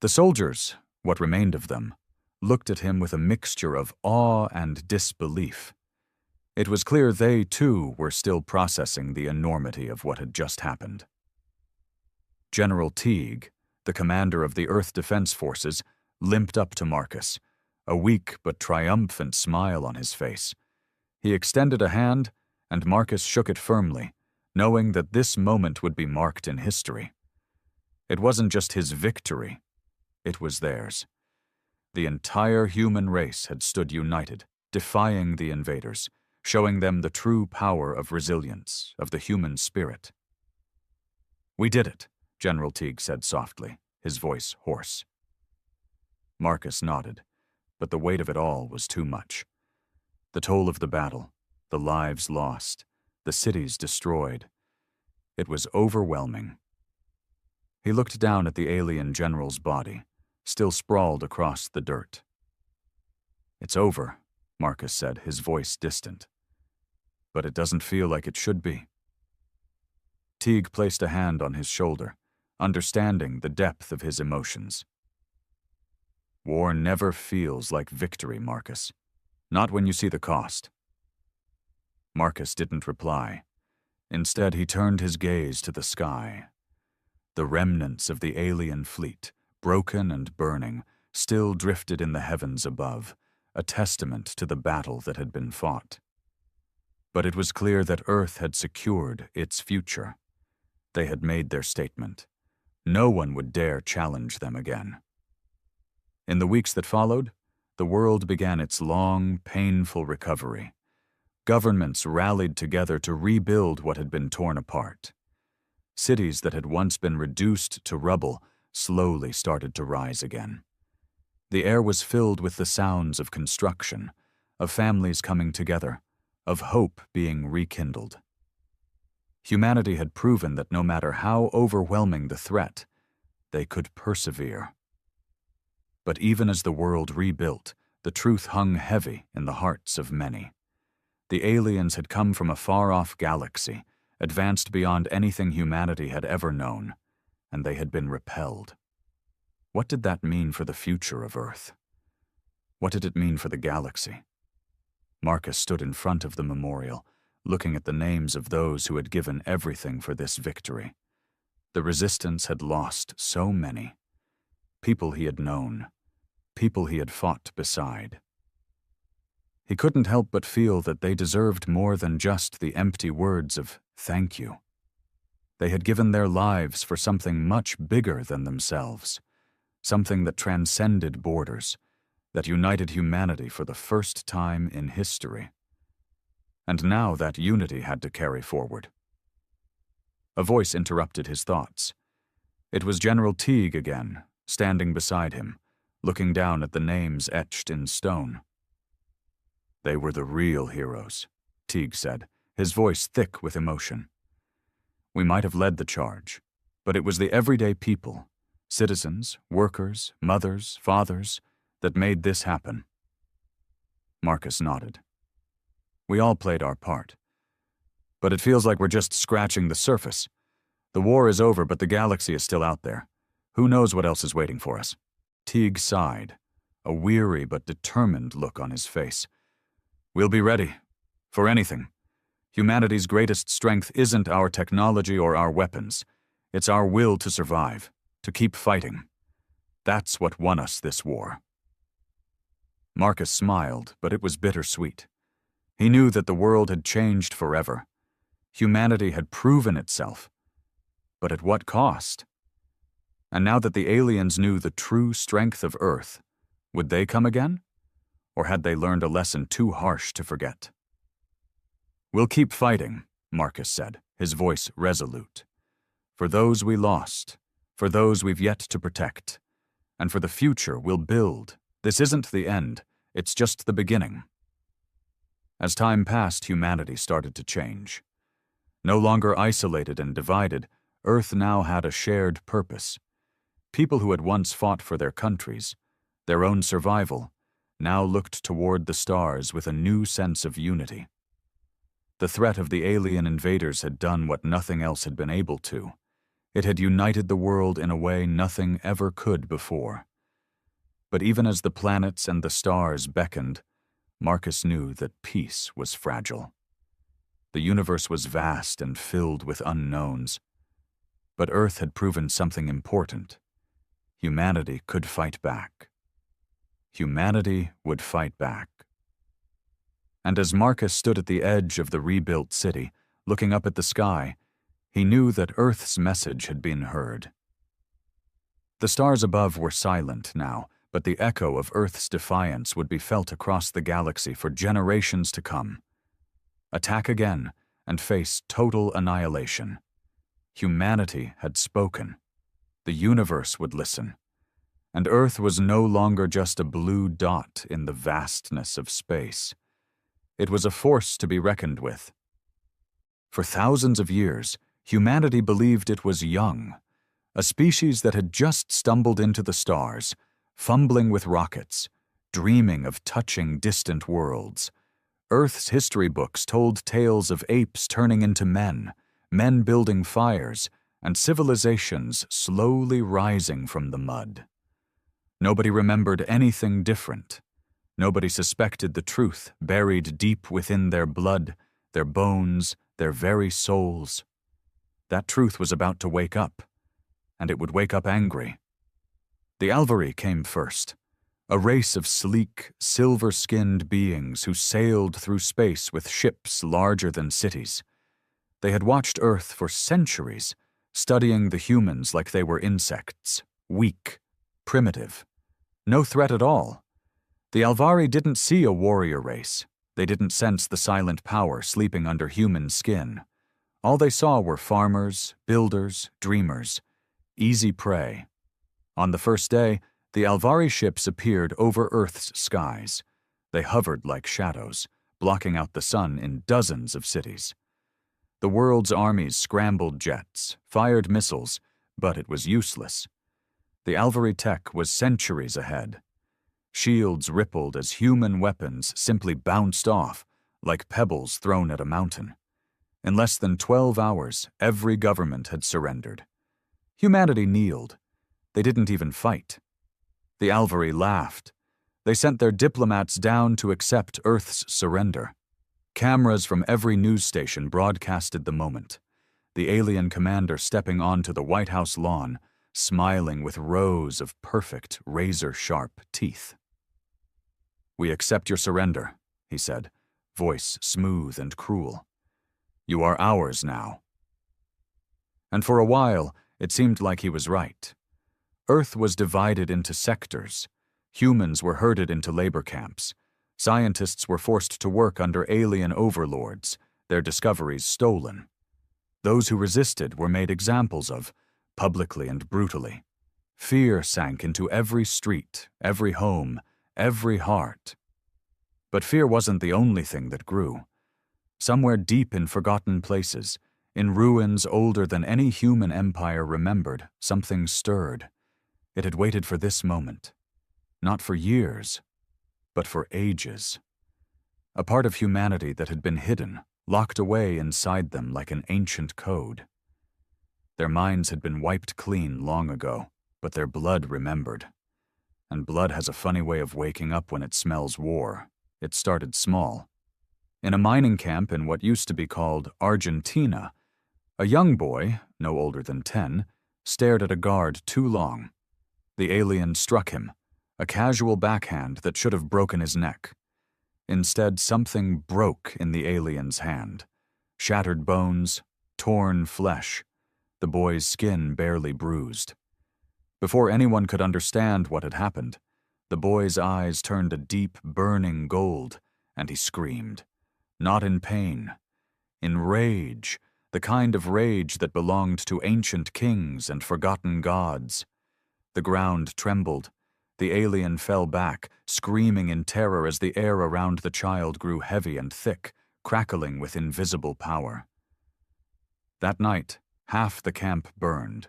S1: The soldiers, what remained of them, looked at him with a mixture of awe and disbelief. It was clear they, too, were still processing the enormity of what had just happened. General Teague, the commander of the Earth Defense Forces, limped up to Marcus, a weak but triumphant smile on his face. He extended a hand, and Marcus shook it firmly, knowing that this moment would be marked in history. It wasn't just his victory, it was theirs. The entire human race had stood united, defying the invaders, showing them the true power of resilience, of the human spirit. "We did it," General Teague said softly, his voice hoarse. Marcus nodded, but the weight of it all was too much. The toll of the battle, the lives lost, the cities destroyed. It was overwhelming. He looked down at the alien general's body, still sprawled across the dirt. "It's over," Marcus said, his voice distant. "But it doesn't feel like it should be." Teague placed a hand on his shoulder, understanding the depth of his emotions. "War never feels like victory, Marcus. Not when you see the cost." Marcus didn't reply. Instead, he turned his gaze to the sky. The remnants of the alien fleet, broken and burning, still drifted in the heavens above, a testament to the battle that had been fought. But it was clear that Earth had secured its future. They had made their statement. No one would dare challenge them again. In the weeks that followed, the world began its long, painful recovery. Governments rallied together to rebuild what had been torn apart. Cities that had once been reduced to rubble slowly started to rise again. The air was filled with the sounds of construction, of families coming together, of hope being rekindled. Humanity had proven that no matter how overwhelming the threat, they could persevere. But even as the world rebuilt, the truth hung heavy in the hearts of many. The aliens had come from a far-off galaxy, advanced beyond anything humanity had ever known, and they had been repelled. What did that mean for the future of Earth? What did it mean for the galaxy? Marcus stood in front of the memorial, looking at the names of those who had given everything for this victory. The resistance had lost so many. People he had known, people he had fought beside. He couldn't help but feel that they deserved more than just the empty words of thank you. They had given their lives for something much bigger than themselves, something that transcended borders, that united humanity for the first time in history. And now that unity had to carry forward. A voice interrupted his thoughts. It was General Teague again, standing beside him, looking down at the names etched in stone. "They were the real heroes," Teague said, his voice thick with emotion. "We might have led the charge, but it was the everyday people, citizens, workers, mothers, fathers, that made this happen." Marcus nodded. "We all played our part. But it feels like we're just scratching the surface. The war is over, but the galaxy is still out there. Who knows what else is waiting for us?" Teague sighed, a weary but determined look on his face. "We'll be ready. For anything. Humanity's greatest strength isn't our technology or our weapons. It's our will to survive, to keep fighting. That's what won us this war." Marcus smiled, but it was bittersweet. He knew that the world had changed forever. Humanity had proven itself. But at what cost? And now that the aliens knew the true strength of Earth, would they come again? Or had they learned a lesson too harsh to forget? "We'll keep fighting," Marcus said, his voice resolute. "For those we lost, for those we've yet to protect, and for the future we'll build. This isn't the end, it's just the beginning." As time passed, humanity started to change. No longer isolated and divided, Earth now had a shared purpose. People who had once fought for their countries, their own survival, now looked toward the stars with a new sense of unity. The threat of the alien invaders had done what nothing else had been able to. It had united the world in a way nothing ever could before. But even as the planets and the stars beckoned, Marcus knew that peace was fragile. The universe was vast and filled with unknowns. But Earth had proven something important. Humanity could fight back. Humanity would fight back. And as Marcus stood at the edge of the rebuilt city, looking up at the sky, he knew that Earth's message had been heard. The stars above were silent now, but the echo of Earth's defiance would be felt across the galaxy for generations to come. Attack again and face total annihilation. Humanity had spoken. The universe would listen. And Earth was no longer just a blue dot in the vastness of space. It was a force to be reckoned with. For thousands of years, humanity believed it was young, a species that had just stumbled into the stars, fumbling with rockets, dreaming of touching distant worlds. Earth's history books told tales of apes turning into men, men building fires, and civilizations slowly rising from the mud. Nobody remembered anything different. Nobody suspected the truth buried deep within their blood, their bones, their very souls. That truth was about to wake up, and it would wake up angry. The Alvari came first, a race of sleek, silver-skinned beings who sailed through space with ships larger than cities. They had watched Earth for centuries, studying the humans like they were insects, weak, primitive, no threat at all. The Alvari didn't see a warrior race. They didn't sense the silent power sleeping under human skin. All they saw were farmers, builders, dreamers, easy prey. On the first day, the Alvari ships appeared over Earth's skies. They hovered like shadows, blocking out the sun in dozens of cities. The world's armies scrambled jets, fired missiles, but it was useless. The Alvari tech was centuries ahead. Shields rippled as human weapons simply bounced off, like pebbles thrown at a mountain. In less than 12 hours, every government had surrendered. Humanity kneeled. They didn't even fight. The Alvari laughed. They sent their diplomats down to accept Earth's surrender. Cameras from every news station broadcasted the moment. The alien commander stepping onto the White House lawn, smiling with rows of perfect, razor-sharp teeth. "We accept your surrender," he said, voice smooth and cruel. "You are ours now." And for a while, it seemed like he was right. Earth was divided into sectors. Humans were herded into labor camps. Scientists were forced to work under alien overlords, their discoveries stolen. Those who resisted were made examples of, publicly and brutally. Fear sank into every street, every home, every heart. But fear wasn't the only thing that grew. Somewhere deep in forgotten places, in ruins older than any human empire remembered, something stirred. It had waited for this moment. Not for years, but for ages. A part of humanity that had been hidden, locked away inside them like an ancient code. Their minds had been wiped clean long ago, but their blood remembered. And blood has a funny way of waking up when it smells war. It started small. In a mining camp in what used to be called Argentina, a young boy, no older than 10, stared at a guard too long. The alien struck him, a casual backhand that should have broken his neck. Instead, something broke in the alien's hand. Shattered bones, torn flesh, the boy's skin barely bruised. Before anyone could understand what had happened, the boy's eyes turned a deep, burning gold, and he screamed. Not in pain, in rage, the kind of rage that belonged to ancient kings and forgotten gods. The ground trembled. The alien fell back, screaming in terror as the air around the child grew heavy and thick, crackling with invisible power. That night, half the camp burned.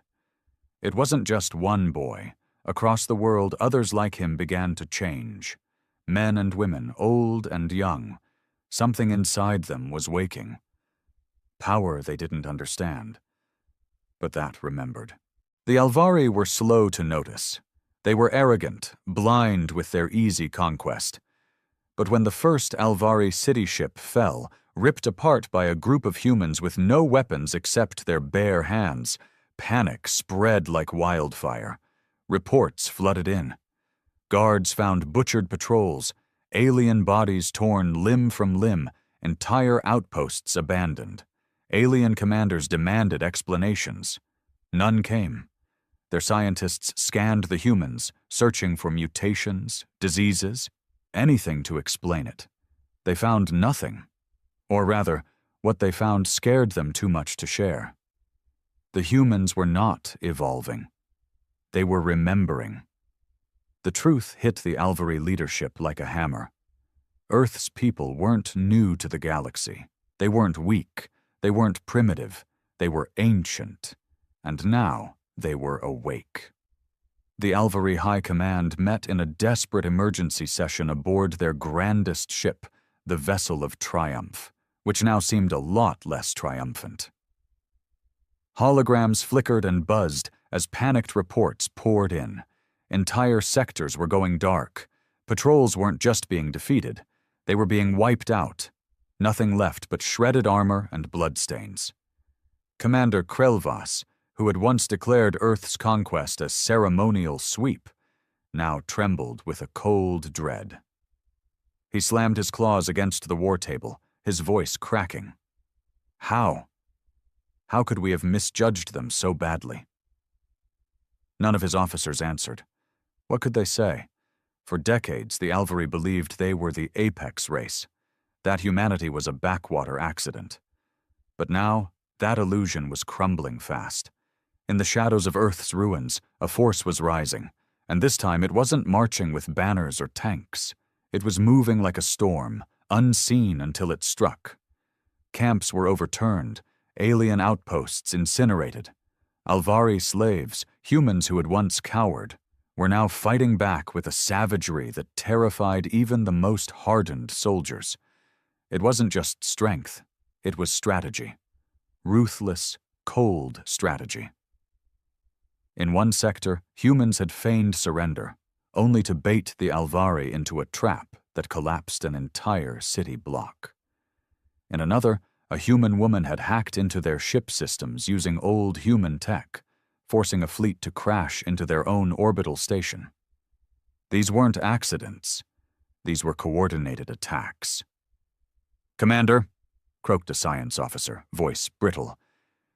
S1: It wasn't just one boy. Across the world, others like him began to change. Men and women, old and young. Something inside them was waking. Power they didn't understand. But that remembered. The Alvari were slow to notice. They were arrogant, blind with their easy conquest. But when the first Alvari city ship fell, ripped apart by a group of humans with no weapons except their bare hands, panic spread like wildfire. Reports flooded in. Guards found butchered patrols, alien bodies torn limb from limb, entire outposts abandoned. Alien commanders demanded explanations. None came. Their scientists scanned the humans, searching for mutations, diseases, anything to explain it. They found nothing. Or rather, what they found scared them too much to share. The humans were not evolving. They were remembering. The truth hit the Alvari leadership like a hammer. Earth's people weren't new to the galaxy. They weren't weak. They weren't primitive. They were ancient. And now they were awake. The Alvari High Command met in a desperate emergency session aboard their grandest ship, the Vessel of Triumph, which now seemed a lot less triumphant. Holograms flickered and buzzed as panicked reports poured in. Entire sectors were going dark. Patrols weren't just being defeated. They were being wiped out. Nothing left but shredded armor and bloodstains. Commander Krelvas, who had once declared Earth's conquest a ceremonial sweep, now trembled with a cold dread. He slammed his claws against the war table, his voice cracking. How? How could we have misjudged them so badly? None of his officers answered. What could they say? For decades, the Alvari believed they were the apex race, that humanity was a backwater accident. But now, that illusion was crumbling fast. In the shadows of Earth's ruins, a force was rising, and this time it wasn't marching with banners or tanks. It was moving like a storm, unseen until it struck. Camps were overturned, alien outposts incinerated. Alvari slaves, humans who had once cowered, were now fighting back with a savagery that terrified even the most hardened soldiers. It wasn't just strength, it was strategy. Ruthless, cold strategy. In one sector, humans had feigned surrender, only to bait the Alvari into a trap that collapsed an entire city block. In another, a human woman had hacked into their ship systems using old human tech, forcing a fleet to crash into their own orbital station. These weren't accidents. These were coordinated attacks. "Commander," croaked a science officer, voice brittle,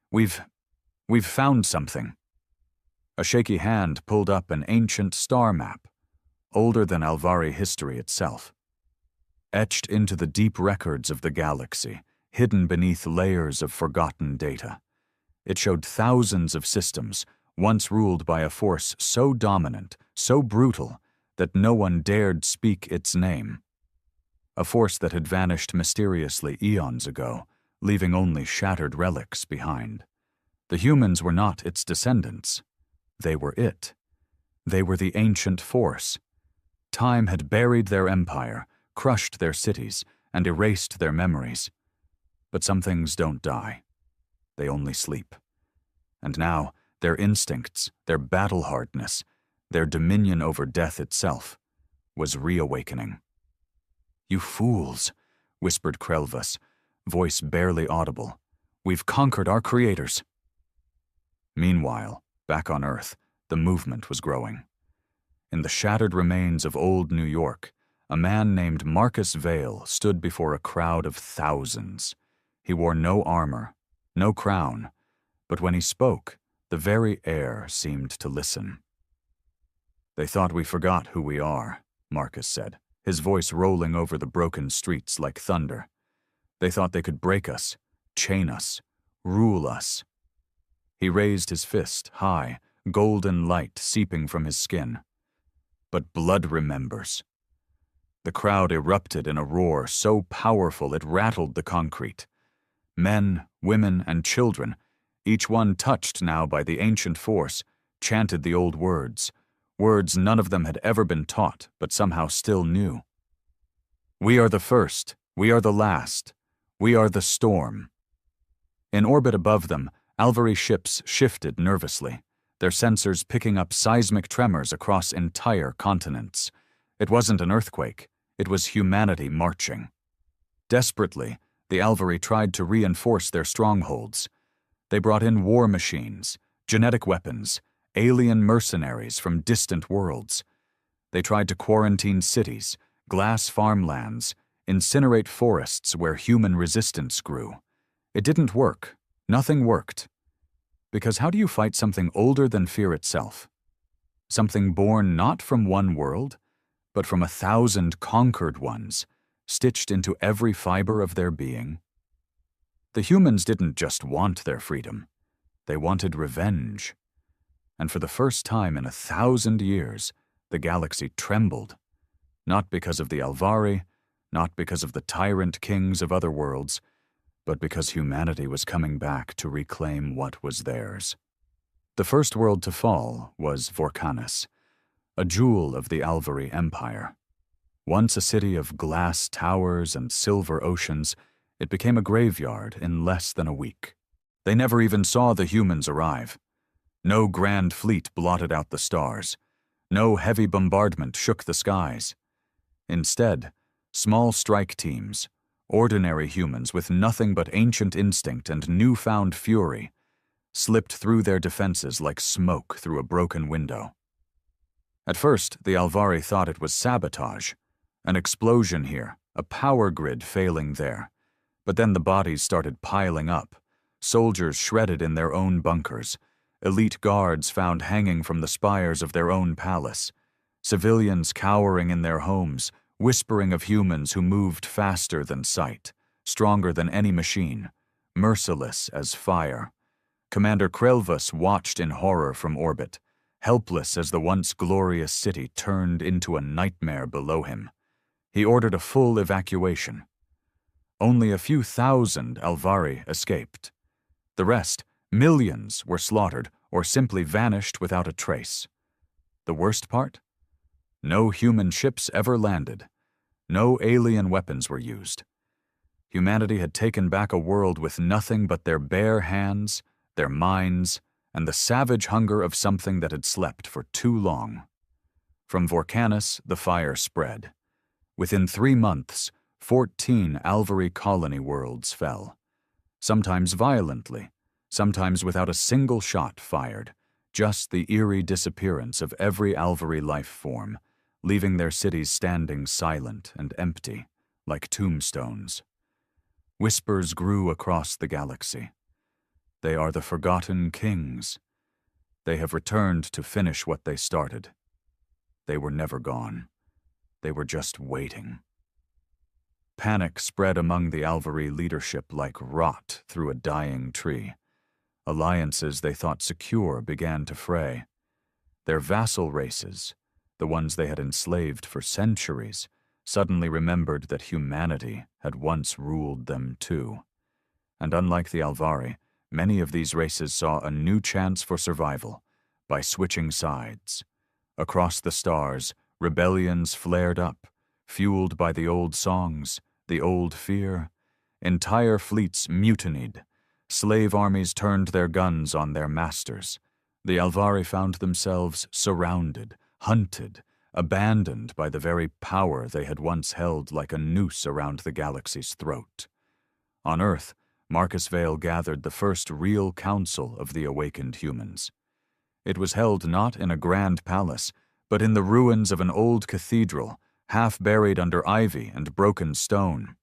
S1: We've found something." A shaky hand pulled up an ancient star map, older than Alvari history itself. Etched into the deep records of the galaxy, hidden beneath layers of forgotten data, It showed thousands of systems, once ruled by a force so dominant, so brutal, that no one dared speak its name. A force that had vanished mysteriously eons ago, leaving only shattered relics behind. The humans were not its descendants. They were it. They were the ancient force. Time had buried their empire, crushed their cities, and erased their memories. But some things don't die. They only sleep. And now, their instincts, their battle-hardness, their dominion over death itself, was reawakening. "You fools," whispered Krelvas, voice barely audible. "We've conquered our creators." Meanwhile, back on Earth, the movement was growing. In the shattered remains of old New York, a man named Marcus Vale stood before a crowd of thousands. He wore no armor, no crown, but when he spoke, the very air seemed to listen. "They thought we forgot who we are," Marcus said, his voice rolling over the broken streets like thunder. "They thought they could break us, chain us, rule us." He raised his fist high, golden light seeping from his skin. But blood remembers. The crowd erupted in a roar so powerful it rattled the concrete. Men, women, and children, each one touched now by the ancient force, chanted the old words, words none of them had ever been taught but somehow still knew. "We are the first, we are the last, we are the storm." In orbit above them, Alvari ships shifted nervously, their sensors picking up seismic tremors across entire continents. It wasn't an earthquake, it was humanity marching. Desperately, the Alvari tried to reinforce their strongholds. They brought in war machines, genetic weapons, alien mercenaries from distant worlds. They tried to quarantine cities, glass farmlands, incinerate forests where human resistance grew. It didn't work. Nothing worked. Because how do you fight something older than fear itself? Something born not from one world, but from 1,000 conquered ones, stitched into every fiber of their being? The humans didn't just want their freedom. They wanted revenge. And for the first time in 1,000 years, the galaxy trembled. Not because of the Alvari, not because of the tyrant kings of other worlds, but because humanity was coming back to reclaim what was theirs. The first world to fall was Vorkanis, a jewel of the Alvari Empire. Once a city of glass towers and silver oceans, it became a graveyard in less than a week. They never even saw the humans arrive. No grand fleet blotted out the stars. No heavy bombardment shook the skies. Instead, small strike teams, ordinary humans with nothing but ancient instinct and newfound fury, slipped through their defenses like smoke through a broken window. At first, the Alvari thought it was sabotage, an explosion here, a power grid failing there. But then the bodies started piling up, soldiers shredded in their own bunkers, elite guards found hanging from the spires of their own palace, civilians cowering in their homes, whispering of humans who moved faster than sight, stronger than any machine, merciless as fire. Commander Krelvas watched in horror from orbit, helpless as the once glorious city turned into a nightmare below him. He ordered a full evacuation. Only a few thousand Alvari escaped. The rest, millions, were slaughtered or simply vanished without a trace. The worst part? No human ships ever landed. No alien weapons were used. Humanity had taken back a world with nothing but their bare hands, their minds, and the savage hunger of something that had slept for too long. From Vorkanis, the fire spread. Within 3 months, 14 Alvari colony worlds fell. Sometimes violently, sometimes without a single shot fired, just the eerie disappearance of every Alvari life form, leaving their cities standing silent and empty, like tombstones. Whispers grew across the galaxy. They are the forgotten kings. They have returned to finish what they started. They were never gone. They were just waiting. Panic spread among the Alvari leadership like rot through a dying tree. Alliances they thought secure began to fray. Their vassal races, the ones they had enslaved for centuries, suddenly remembered that humanity had once ruled them too. And unlike the Alvari, many of these races saw a new chance for survival by switching sides. Across the stars, rebellions flared up, fueled by the old songs, the old fear. Entire fleets mutinied. Slave armies turned their guns on their masters. The Alvari found themselves surrounded, hunted, abandoned by the very power they had once held like a noose around the galaxy's throat. On Earth, Marcus Vale gathered the first real council of the awakened humans. It was held not in a grand palace, but in the ruins of an old cathedral, half buried under ivy and broken stone.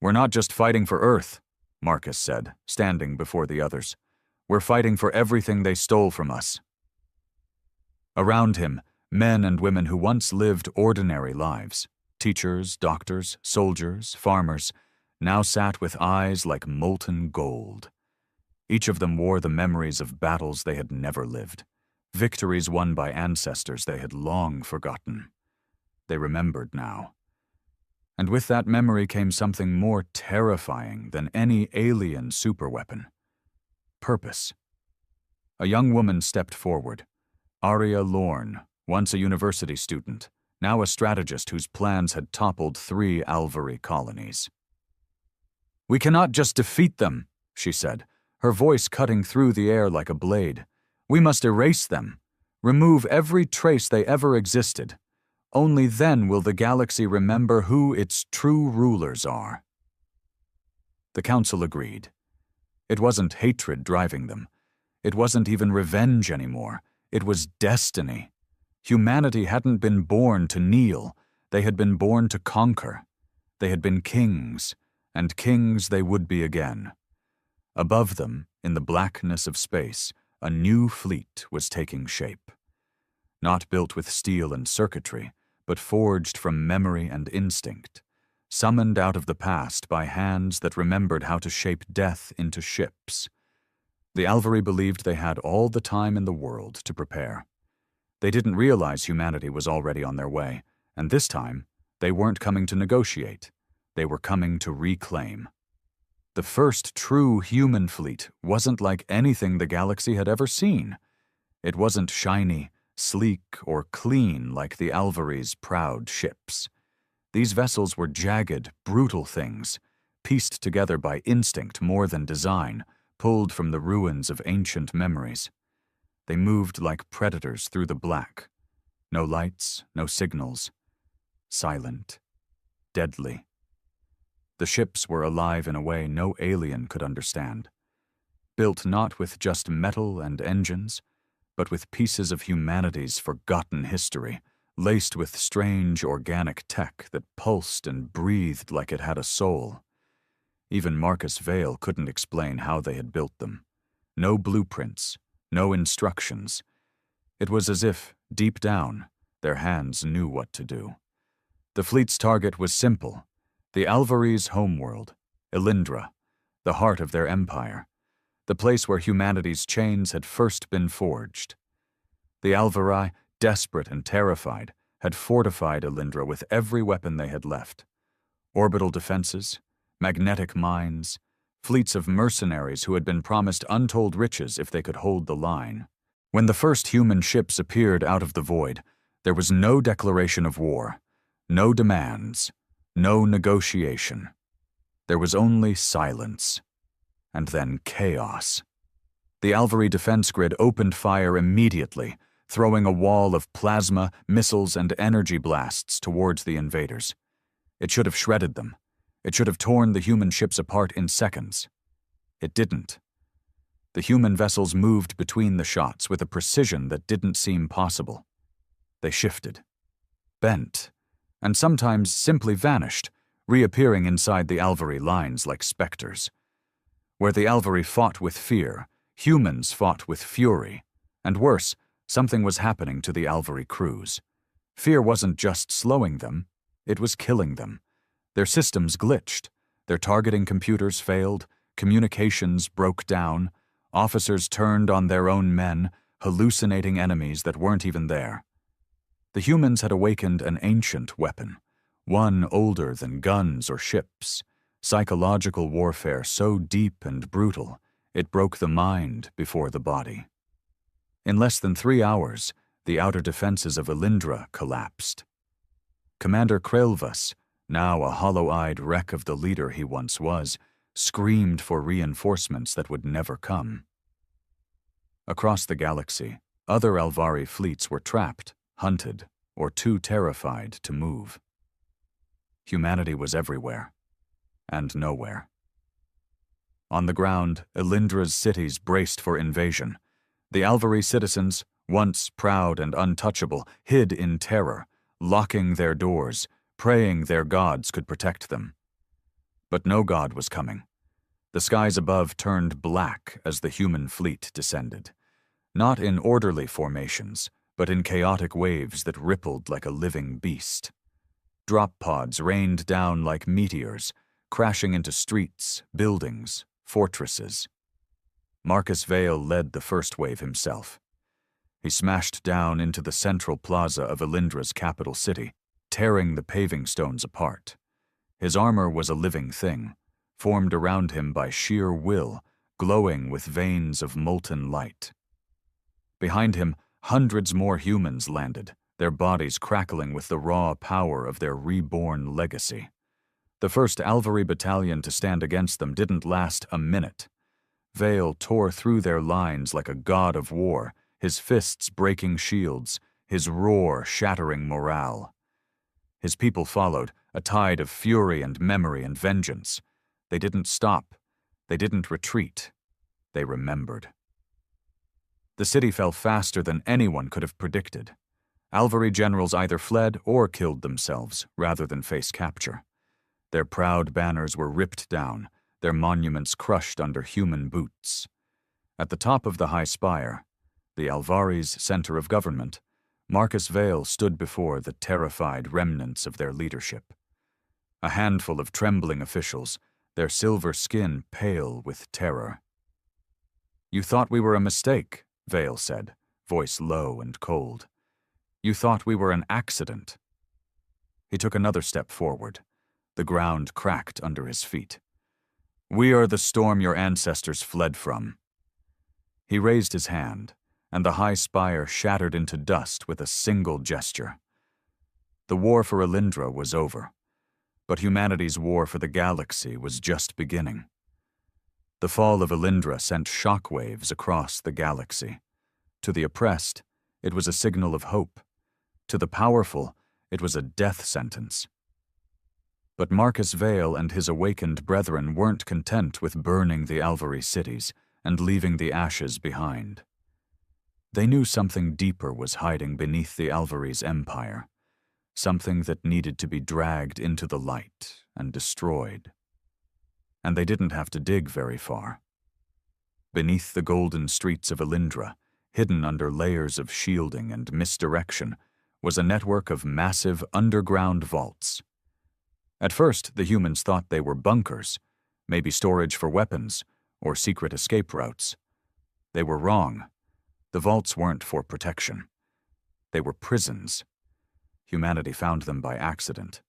S1: "We're not just fighting for Earth," Marcus said, standing before the others. "We're fighting for everything they stole from us." Around him, men and women who once lived ordinary lives, teachers, doctors, soldiers, farmers, now sat with eyes like molten gold. Each of them wore the memories of battles they had never lived, victories won by ancestors they had long forgotten. They remembered now. And with that memory came something more terrifying than any alien superweapon. Purpose. A young woman stepped forward. Aria Lorne, once a university student, now a strategist whose plans had toppled 3 Alvari colonies. "We cannot just defeat them," she said, her voice cutting through the air like a blade. "We must erase them, remove every trace they ever existed. Only then will the galaxy remember who its true rulers are." The council agreed. It wasn't hatred driving them. It wasn't even revenge anymore. It was destiny. Humanity hadn't been born to kneel. They had been born to conquer. They had been kings, and kings they would be again. Above them, in the blackness of space, a new fleet was taking shape. Not built with steel and circuitry, but forged from memory and instinct, summoned out of the past by hands that remembered how to shape death into ships. The Alvari believed they had all the time in the world to prepare. They didn't realize humanity was already on their way, and this time, they weren't coming to negotiate. They were coming to reclaim. The first true human fleet wasn't like anything the galaxy had ever seen. It wasn't shiny, sleek, or clean like the Alvari's proud ships. These vessels were jagged, brutal things, pieced together by instinct more than design, pulled from the ruins of ancient memories. They moved like predators through the black. No lights, no signals. Silent. Deadly. The ships were alive in a way no alien could understand. Built not with just metal and engines, but with pieces of humanity's forgotten history, laced with strange organic tech that pulsed and breathed like it had a soul. Even Marcus Vale couldn't explain how they had built them. No blueprints, no instructions. It was as if, deep down, their hands knew what to do. The fleet's target was simple: the Alvari's homeworld, Elindra, the heart of their empire, the place where humanity's chains had first been forged. The Alvari, desperate and terrified, had fortified Elindra with every weapon they had left. Orbital defenses, magnetic mines, fleets of mercenaries who had been promised untold riches if they could hold the line. When the first human ships appeared out of the void, there was no declaration of war, no demands, no negotiation. There was only silence, and then chaos. The Alvari defense grid opened fire immediately, throwing a wall of plasma, missiles, and energy blasts towards the invaders. It should have shredded them. It should have torn the human ships apart in seconds. It didn't. The human vessels moved between the shots with a precision that didn't seem possible. They shifted, bent, and sometimes simply vanished, reappearing inside the Alvari lines like specters. Where the Alvari fought with fear, humans fought with fury, and worse, something was happening to the Alvari crews. Fear wasn't just slowing them, it was killing them. Their systems glitched, their targeting computers failed, Communications broke down. Officers turned on their own men, hallucinating enemies that weren't even there. The humans had awakened an ancient weapon, one older than guns or ships, psychological warfare so deep and brutal it broke the mind before the body. In less than 3 hours, the outer defenses of Elindra collapsed. Commander Krelvas, now a hollow-eyed wreck of the leader he once was, screamed for reinforcements that would never come. Across the galaxy, other Alvari fleets were trapped, hunted, or too terrified to move. Humanity was everywhere, and nowhere. On the ground, Elindra's cities braced for invasion. The Alvari citizens, once proud and untouchable, hid in terror, locking their doors, praying their gods could protect them. But no god was coming. The skies above turned black as the human fleet descended, not in orderly formations, but in chaotic waves that rippled like a living beast. Drop pods rained down like meteors, crashing into streets, buildings, fortresses. Marcus Vale led the first wave himself. He smashed down into the central plaza of Elindra's capital city, tearing the paving stones apart. His armor was a living thing, formed around him by sheer will, glowing with veins of molten light. Behind him, hundreds more humans landed, their bodies crackling with the raw power of their reborn legacy. The first Alvari battalion to stand against them didn't last a minute. Vale tore through their lines like a god of war, his fists breaking shields, his roar shattering morale. His people followed, a tide of fury and memory and vengeance. They didn't stop. They didn't retreat. They remembered. The city fell faster than anyone could have predicted. Alvari generals either fled or killed themselves rather than face capture. Their proud banners were ripped down, their monuments crushed under human boots. At the top of the high spire, the Alvari's center of government, Marcus Vale stood before the terrified remnants of their leadership. A handful of trembling officials, their silver skin pale with terror. "You thought we were a mistake," Vale said, voice low and cold. "You thought we were an accident." He took another step forward. The ground cracked under his feet. "We are the storm your ancestors fled from." He raised his hand, and the high spire shattered into dust with a single gesture. The war for Elindra was over, but humanity's war for the galaxy was just beginning. The fall of Elindra sent shockwaves across the galaxy. To the oppressed, it was a signal of hope. To the powerful, it was a death sentence. But Marcus Vale and his awakened brethren weren't content with burning the Alvari cities and leaving the ashes behind. They knew something deeper was hiding beneath the Alvari's empire, something that needed to be dragged into the light and destroyed. And they didn't have to dig very far. Beneath the golden streets of Elindra, hidden under layers of shielding and misdirection, was a network of massive underground vaults. At first, the humans thought they were bunkers, maybe storage for weapons, or secret escape routes. They were wrong. The vaults weren't for protection. They were prisons. Humanity found them by accident.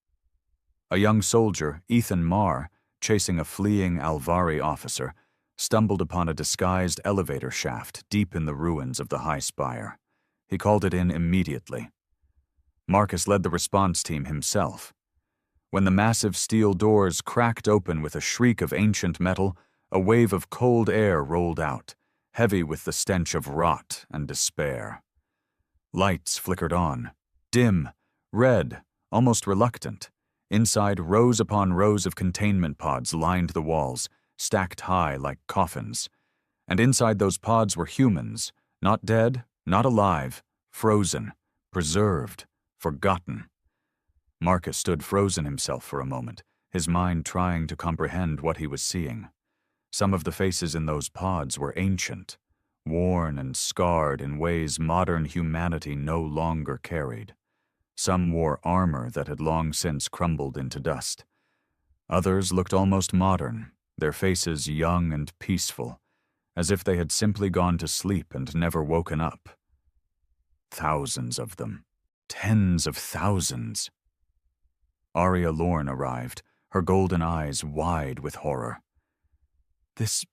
S1: A young soldier, Ethan Marr, chasing a fleeing Alvari officer, stumbled upon a disguised elevator shaft deep in the ruins of the high spire. He called it in immediately. Marcus led the response team himself. When the massive steel doors cracked open with a shriek of ancient metal, a wave of cold air rolled out, heavy with the stench of rot and despair. Lights flickered on, dim, red, almost reluctant. Inside, rows upon rows of containment pods lined the walls, stacked high like coffins. And inside those pods were humans, not dead, not alive, frozen, preserved, forgotten. Marcus stood frozen himself for a moment, his mind trying to comprehend what he was seeing. Some of the faces in those pods were ancient, worn and scarred in ways modern humanity no longer carried. Some wore armor that had long since crumbled into dust. Others looked almost modern, their faces young and peaceful, as if they had simply gone to sleep and never woken up. Thousands of them. Tens of thousands. Arya Lorne arrived, her golden eyes wide with horror. This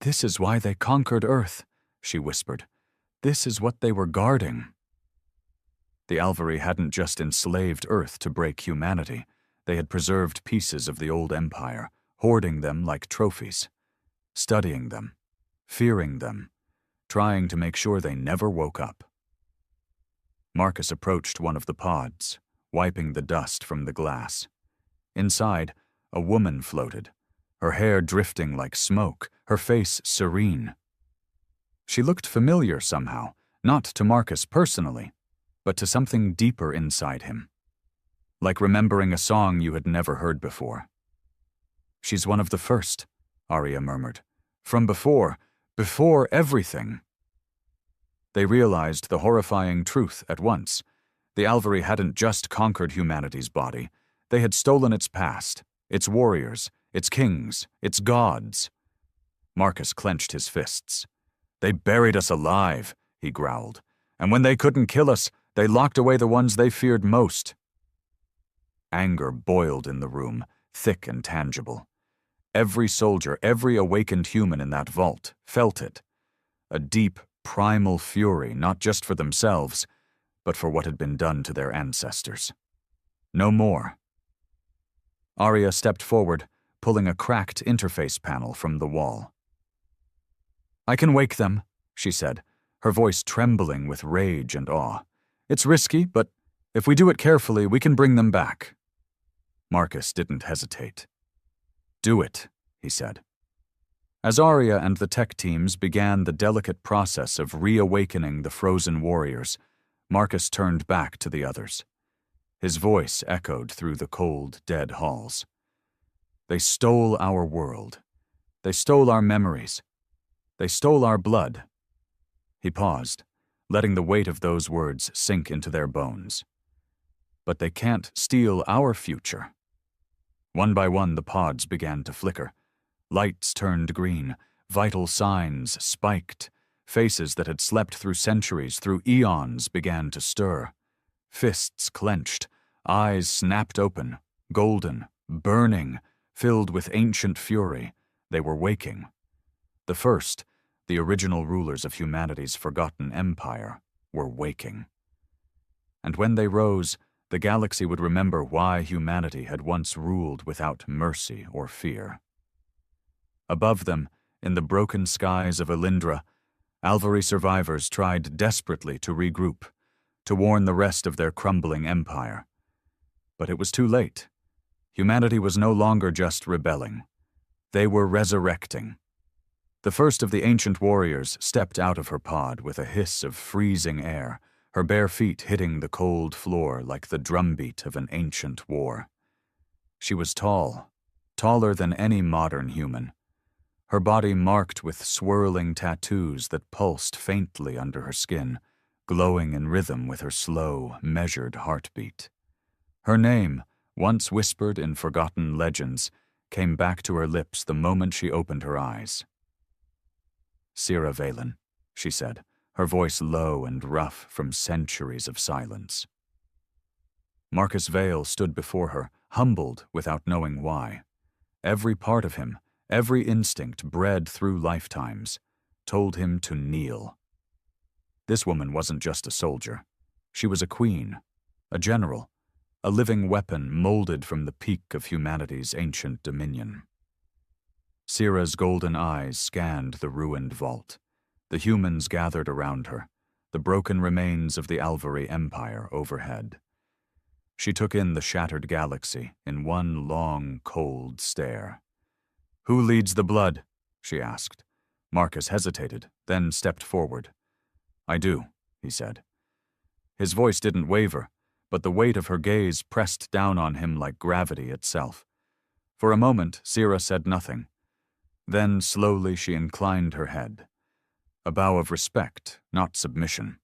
S1: is why they conquered Earth," she whispered. "This is what they were guarding." The Alvari hadn't just enslaved Earth to break humanity. They had preserved pieces of the old empire, hoarding them like trophies, studying them, fearing them, trying to make sure they never woke up. Marcus approached one of the pods, wiping the dust from the glass. Inside, a woman floated, her hair drifting like smoke, her face serene. She looked familiar somehow, not to Marcus personally, but to something deeper inside him, like remembering a song you had never heard before. "She's one of the first," Arya murmured. "From before everything." They realized the horrifying truth at once. The Alvari hadn't just conquered humanity's body. They had stolen its past, its warriors, its kings, its gods. Marcus clenched his fists. "They buried us alive," he growled. "And when they couldn't kill us, they locked away the ones they feared most." Anger boiled in the room, thick and tangible. Every soldier, every awakened human in that vault felt it. A deep, primal fury, not just for themselves, but for what had been done to their ancestors. No more. Arya stepped forward, pulling a cracked interface panel from the wall. "I can wake them," she said, her voice trembling with rage and awe. "It's risky, but if we do it carefully, we can bring them back." Marcus didn't hesitate. "Do it," he said. As Arya and the tech teams began the delicate process of reawakening the frozen warriors, Marcus turned back to the others. His voice echoed through the cold, dead halls. "They stole our world. They stole our memories. They stole our blood." He paused, letting the weight of those words sink into their bones. "But they can't steal our future." One by one, the pods began to flicker. Lights turned green, vital signs spiked. Faces that had slept through centuries, through eons, began to stir. Fists clenched, eyes snapped open, golden, burning, filled with ancient fury. They were waking. The first, the original rulers of humanity's forgotten empire, were waking. And when they rose, the galaxy would remember why humanity had once ruled without mercy or fear. Above them, in the broken skies of Elindra, Alvari survivors tried desperately to regroup, to warn the rest of their crumbling empire. But it was too late. Humanity was no longer just rebelling. They were resurrecting. The first of the ancient warriors stepped out of her pod with a hiss of freezing air, her bare feet hitting the cold floor like the drumbeat of an ancient war. She was tall, taller than any modern human. Her body marked with swirling tattoos that pulsed faintly under her skin, glowing in rhythm with her slow, measured heartbeat. Her name, once whispered in forgotten legends, came back to her lips the moment she opened her eyes. "Sira Valen," she said, her voice low and rough from centuries of silence. Marcus Vale stood before her, humbled without knowing why. Every part of him, every instinct bred through lifetimes, told him to kneel. This woman wasn't just a soldier. She was a queen, a general, a living weapon molded from the peak of humanity's ancient dominion. Sira's golden eyes scanned the ruined vault. The humans gathered around her, the broken remains of the Alvari Empire overhead. She took in the shattered galaxy in one long, cold stare. "Who leads the blood?" she asked. Marcus hesitated, then stepped forward. "I do," he said. His voice didn't waver, but the weight of her gaze pressed down on him like gravity itself. For a moment, Sira said nothing. Then slowly she inclined her head. A bow of respect, not submission.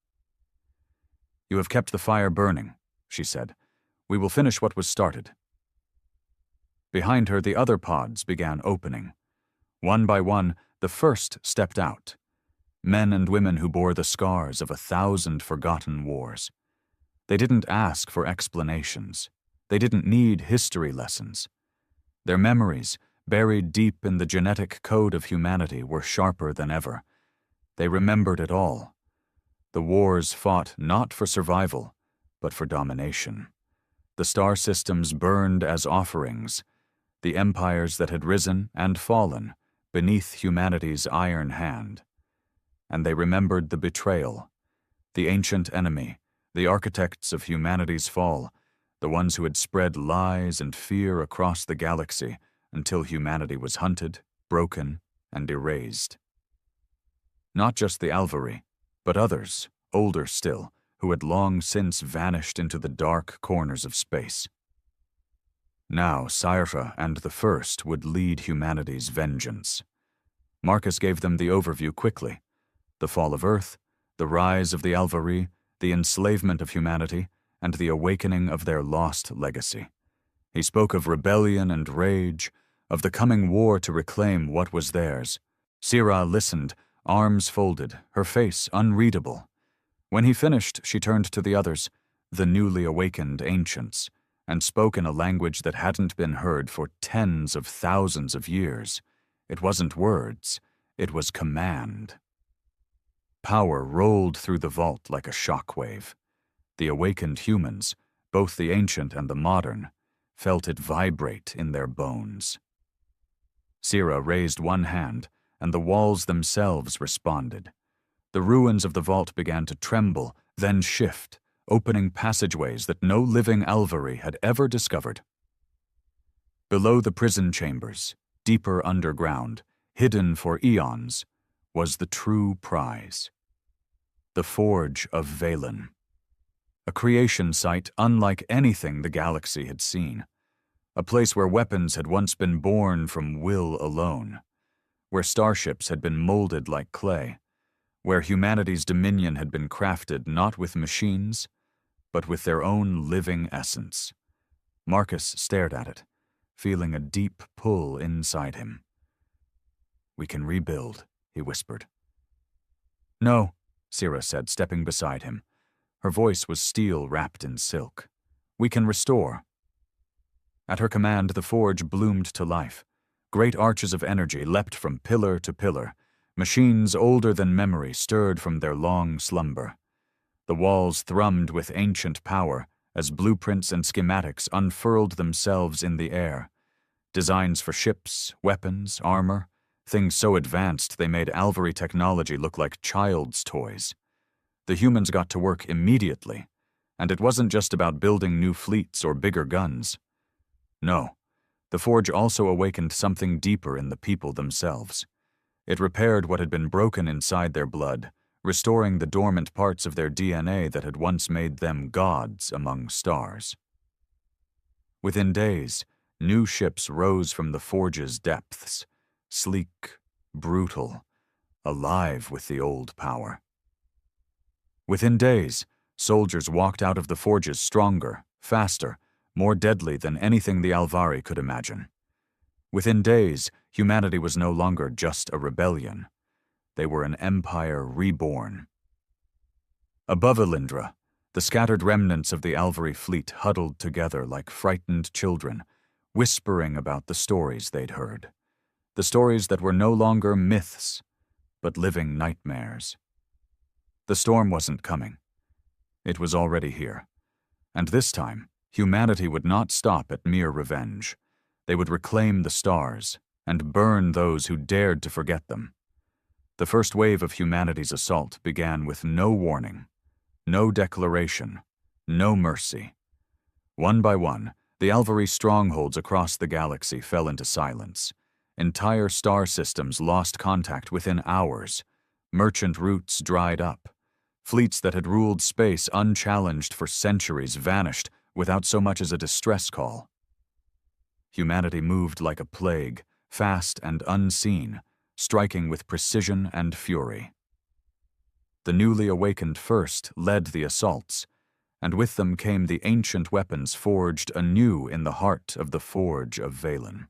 S1: "You have kept the fire burning," she said. "We will finish what was started." Behind her, the other pods began opening. One by one, the first stepped out. Men and women who bore the scars of 1,000 forgotten wars. They didn't ask for explanations. They didn't need history lessons. Their memories, buried deep in the genetic code of humanity, were sharper than ever. They remembered it all. The wars fought not for survival, but for domination. The star systems burned as offerings, the empires that had risen and fallen beneath humanity's iron hand. And they remembered the betrayal, the ancient enemy, the architects of humanity's fall, the ones who had spread lies and fear across the galaxy until humanity was hunted, broken, and erased. Not just the Alvari, but others, older still, who had long since vanished into the dark corners of space. Now Sci-Fi and the First would lead humanity's vengeance. Marcus gave them the overview quickly. The fall of Earth, the rise of the Alvari, the enslavement of humanity, and the awakening of their lost legacy. He spoke of rebellion and rage, of the coming war to reclaim what was theirs. Sira listened, arms folded, her face unreadable. When he finished, she turned to the others, the newly awakened ancients, and spoke in a language that hadn't been heard for tens of thousands of years. It wasn't words, it was command. Power rolled through the vault like a shockwave. The awakened humans, both the ancient and the modern, felt it vibrate in their bones. Sira raised one hand, and the walls themselves responded. The ruins of the vault began to tremble, then shift, opening passageways that no living Alvari had ever discovered. Below the prison chambers, deeper underground, hidden for eons, was the true prize. The Forge of Valen. A creation site unlike anything the galaxy had seen. A place where weapons had once been born from will alone. Where starships had been molded like clay. Where humanity's dominion had been crafted not with machines, but with their own living essence. Marcus stared at it, feeling a deep pull inside him. "We can rebuild," he whispered. "No," Sira said, stepping beside him. Her voice was steel wrapped in silk. "We can restore." At her command, the forge bloomed to life. Great arches of energy leapt from pillar to pillar. Machines older than memory stirred from their long slumber. The walls thrummed with ancient power as blueprints and schematics unfurled themselves in the air. Designs for ships, weapons, armor, things so advanced they made Alvari technology look like child's toys. The humans got to work immediately, and it wasn't just about building new fleets or bigger guns. No, the forge also awakened something deeper in the people themselves. It repaired what had been broken inside their blood, restoring the dormant parts of their DNA that had once made them gods among stars. Within days, new ships rose from the forge's depths, sleek, brutal, alive with the old power. Within days, soldiers walked out of the forges stronger, faster, more deadly than anything the Alvari could imagine. Within days, humanity was no longer just a rebellion. They were an empire reborn. Above Elindra, the scattered remnants of the Alvari fleet huddled together like frightened children, whispering about the stories they'd heard. The stories that were no longer myths, but living nightmares. The storm wasn't coming. It was already here. And this time, humanity would not stop at mere revenge. They would reclaim the stars and burn those who dared to forget them. The first wave of humanity's assault began with no warning, no declaration, no mercy. One by one, the Alvari strongholds across the galaxy fell into silence. Entire star systems lost contact within hours. Merchant routes dried up. Fleets that had ruled space unchallenged for centuries vanished without so much as a distress call. Humanity moved like a plague, fast and unseen, striking with precision and fury. The newly awakened First led the assaults, and with them came the ancient weapons forged anew in the heart of the Forge of Valen.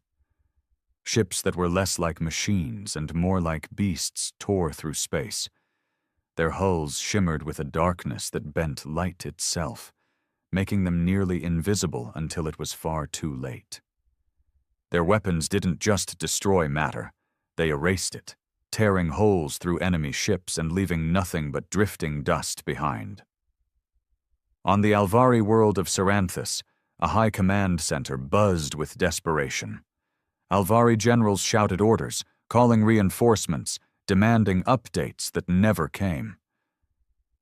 S1: Ships that were less like machines and more like beasts tore through space. Their hulls shimmered with a darkness that bent light itself, making them nearly invisible until it was far too late. Their weapons didn't just destroy matter, they erased it, tearing holes through enemy ships and leaving nothing but drifting dust behind. On the Alvari world of Saranthus, a high command center buzzed with desperation. Alvari generals shouted orders, calling reinforcements, demanding updates that never came.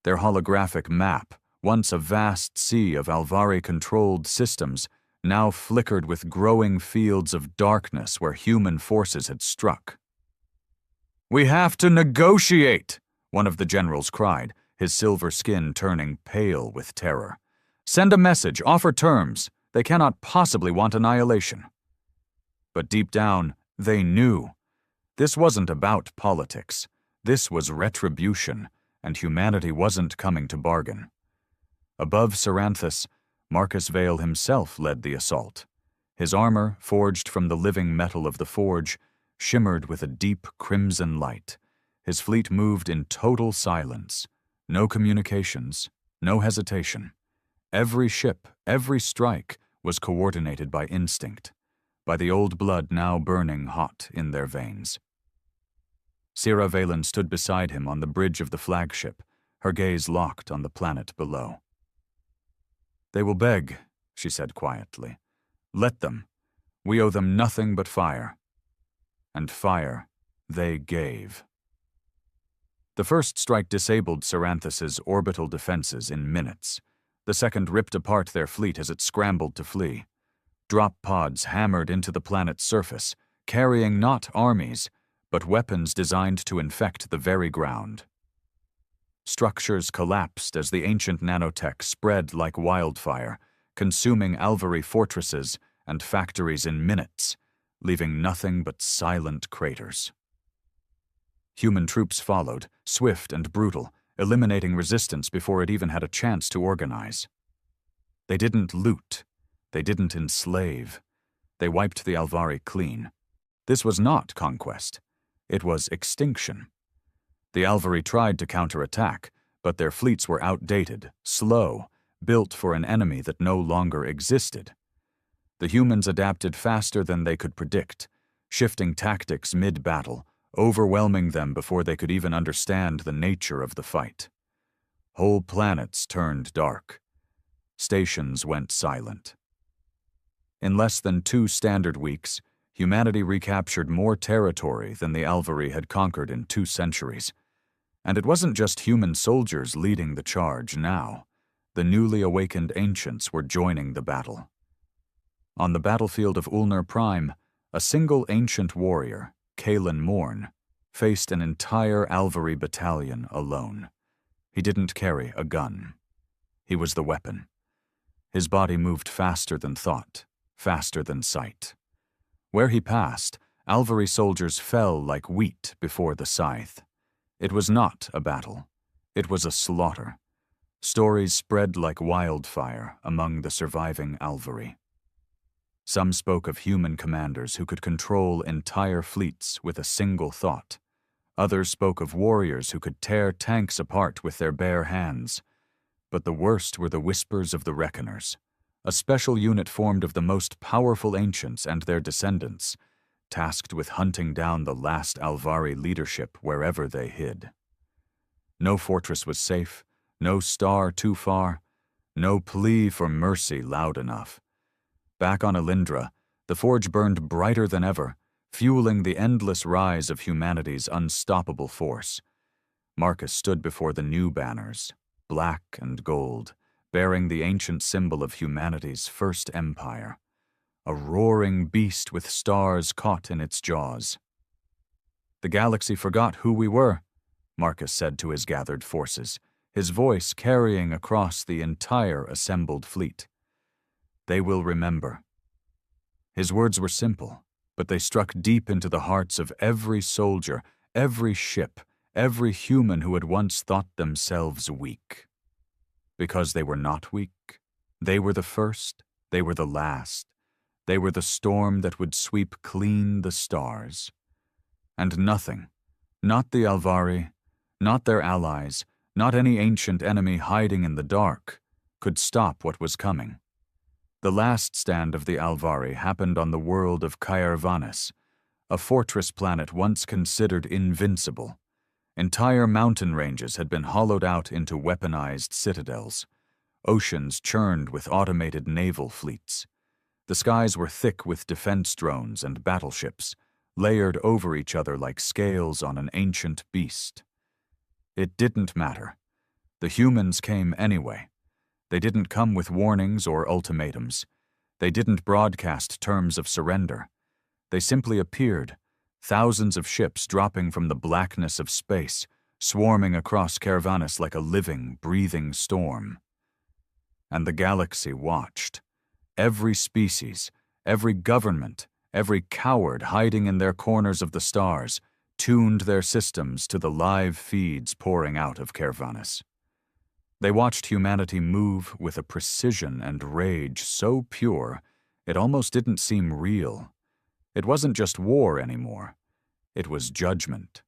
S1: Their holographic map, once a vast sea of Alvari-controlled systems, now flickered with growing fields of darkness where human forces had struck. "We have to negotiate," one of the generals cried, his silver skin turning pale with terror. "Send a message, offer terms. They cannot possibly want annihilation." But deep down, they knew. This wasn't about politics. This was retribution, and humanity wasn't coming to bargain. Above Saranthus, Marcus Vale himself led the assault. His armor, forged from the living metal of the forge, shimmered with a deep crimson light. His fleet moved in total silence. No communications, no hesitation. Every ship, every strike was coordinated by instinct, by the old blood now burning hot in their veins. Sira Valen stood beside him on the bridge of the flagship, her gaze locked on the planet below. "They will beg," she said quietly. "Let them. We owe them nothing but fire." And fire they gave. The first strike disabled Saranthus's orbital defenses in minutes. The second ripped apart their fleet as it scrambled to flee. Drop pods hammered into the planet's surface, carrying not armies, but weapons designed to infect the very ground. Structures collapsed as the ancient nanotech spread like wildfire, consuming Alvari fortresses and factories in minutes, leaving nothing but silent craters. Human troops followed, swift and brutal, eliminating resistance before it even had a chance to organize. They didn't loot. They didn't enslave. They wiped the Alvari clean. This was not conquest. It was extinction. The Alvari tried to counterattack, but their fleets were outdated, slow, built for an enemy that no longer existed. The humans adapted faster than they could predict, shifting tactics mid-battle, overwhelming them before they could even understand the nature of the fight. Whole planets turned dark. Stations went silent. In less than 2 standard weeks, humanity recaptured more territory than the Alvari had conquered in 2 centuries. And it wasn't just human soldiers leading the charge now. The newly awakened ancients were joining the battle. On the battlefield of Ulnar Prime, a single ancient warrior, Kalen Morn, faced an entire Alvari battalion alone. He didn't carry a gun. He was the weapon. His body moved faster than thought, faster than sight. Where he passed, Alvari soldiers fell like wheat before the scythe. It was not a battle. It was a slaughter. Stories spread like wildfire among the surviving Alvari. Some spoke of human commanders who could control entire fleets with a single thought. Others spoke of warriors who could tear tanks apart with their bare hands. But the worst were the whispers of the Reckoners, a special unit formed of the most powerful ancients and their descendants, tasked with hunting down the last Alvari leadership wherever they hid. No fortress was safe, no star too far, no plea for mercy loud enough. Back on Elindra, the forge burned brighter than ever, fueling the endless rise of humanity's unstoppable force. Marcus stood before the new banners, black and gold, bearing the ancient symbol of humanity's first empire, a roaring beast with stars caught in its jaws. "The galaxy forgot who we were," Marcus said to his gathered forces, his voice carrying across the entire assembled fleet. "They will remember." His words were simple, but they struck deep into the hearts of every soldier, every ship, every human who had once thought themselves weak. Because they were not weak. They were the first, they were the last. They were the storm that would sweep clean the stars. And nothing, not the Alvari, not their allies, not any ancient enemy hiding in the dark, could stop what was coming. The last stand of the Alvari happened on the world of Caervanis, a fortress planet once considered invincible. Entire mountain ranges had been hollowed out into weaponized citadels. Oceans churned with automated naval fleets. The skies were thick with defense drones and battleships, layered over each other like scales on an ancient beast. It didn't matter. The humans came anyway. They didn't come with warnings or ultimatums. They didn't broadcast terms of surrender. They simply appeared, thousands of ships dropping from the blackness of space, swarming across Caervanis like a living, breathing storm. And the galaxy watched. Every species, every government, every coward hiding in their corners of the stars, tuned their systems to the live feeds pouring out of Caervanis. They watched humanity move with a precision and rage so pure, it almost didn't seem real. It wasn't just war anymore. It was judgment.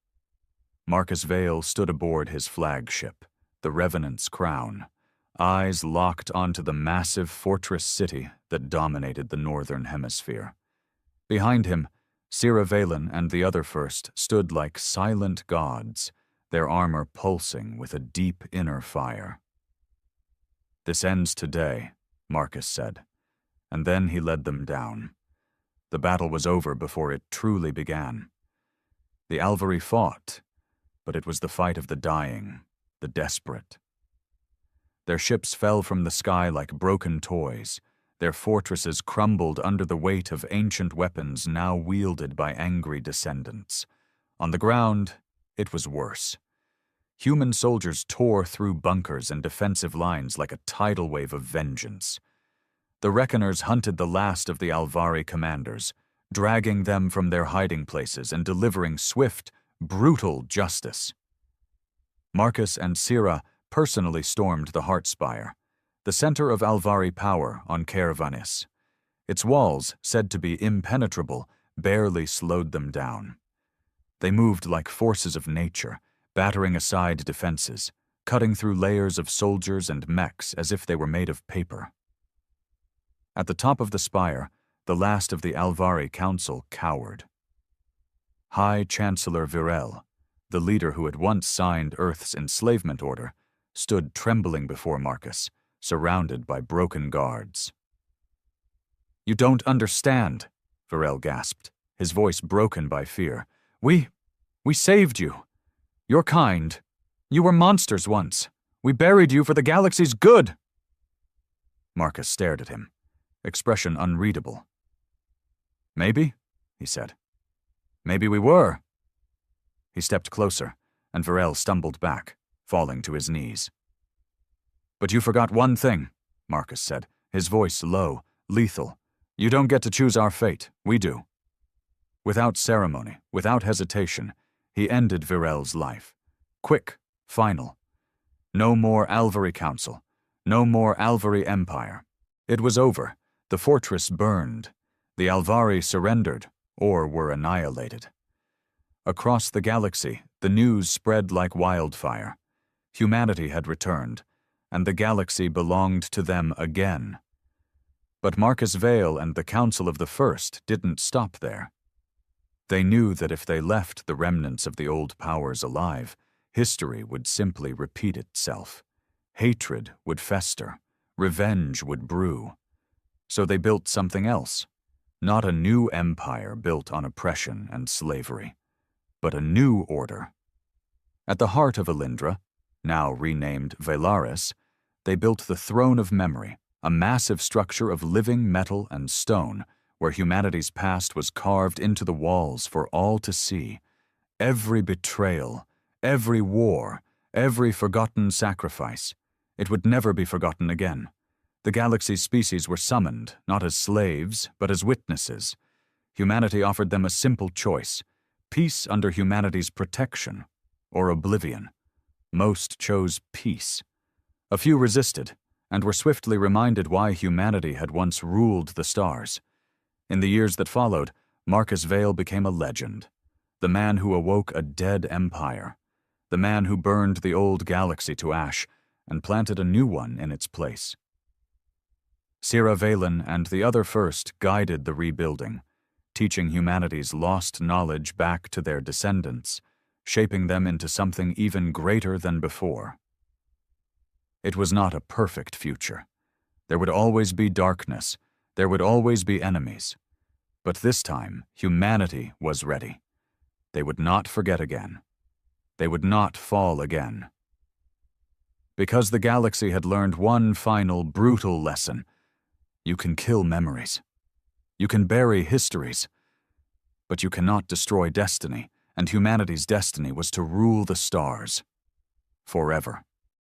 S1: Marcus Vale stood aboard his flagship, the Revenant's Crown, eyes locked onto the massive fortress city that dominated the northern hemisphere. Behind him, Sira Valen and the other first stood like silent gods, their armor pulsing with a deep inner fire. "This ends today," Marcus said, and then he led them down. The battle was over before it truly began. The Alvari fought, but it was the fight of the dying, the desperate. Their ships fell from the sky like broken toys. Their fortresses crumbled under the weight of ancient weapons now wielded by angry descendants. On the ground, it was worse. Human soldiers tore through bunkers and defensive lines like a tidal wave of vengeance. The Reckoners hunted the last of the Alvari commanders, dragging them from their hiding places and delivering swift, brutal justice. Marcus and Sira personally stormed the Heartspire, the center of Alvari power on Caervanis. Its walls, said to be impenetrable, barely slowed them down. They moved like forces of nature, battering aside defenses, cutting through layers of soldiers and mechs as if they were made of paper. At the top of the spire, the last of the Alvari Council cowered. High Chancellor Virel, the leader who had once signed Earth's enslavement order, stood trembling before Marcus, surrounded by broken guards. "You don't understand," Virel gasped, his voice broken by fear. We saved you. You're kind. You were monsters once. We buried you for the galaxy's good." Marcus stared at him, expression unreadable. "Maybe," he said. "Maybe we were." He stepped closer, and Virel stumbled back, falling to his knees. "But you forgot one thing," Marcus said, his voice low, lethal. "You don't get to choose our fate. We do." Without ceremony, without hesitation, he ended Virel's life. Quick, final. No more Alvari Council. No more Alvari Empire. It was over. The fortress burned. The Alvari surrendered, or were annihilated. Across the galaxy, the news spread like wildfire. Humanity had returned, and the galaxy belonged to them again. But Marcus Vale and the Council of the First didn't stop there. They knew that if they left the remnants of the old powers alive, history would simply repeat itself. Hatred would fester. Revenge would brew. So they built something else. Not a new empire built on oppression and slavery, but a new order. At the heart of Alindra, now renamed Velaris, they built the Throne of Memory, a massive structure of living metal and stone where humanity's past was carved into the walls for all to see. Every betrayal, every war, every forgotten sacrifice. It would never be forgotten again. The galaxy's species were summoned, not as slaves, but as witnesses. Humanity offered them a simple choice: peace under humanity's protection, or oblivion. Most chose peace. A few resisted, and were swiftly reminded why humanity had once ruled the stars. In the years that followed, Marcus Vale became a legend, the man who awoke a dead empire, the man who burned the old galaxy to ash and planted a new one in its place. Sira Valen and the other First guided the rebuilding, teaching humanity's lost knowledge back to their descendants, shaping them into something even greater than before. It was not a perfect future. There would always be darkness, there would always be enemies. But this time, humanity was ready. They would not forget again. They would not fall again. Because the galaxy had learned one final brutal lesson: you can kill memories. You can bury histories. But you cannot destroy destiny, and humanity's destiny was to rule the stars forever.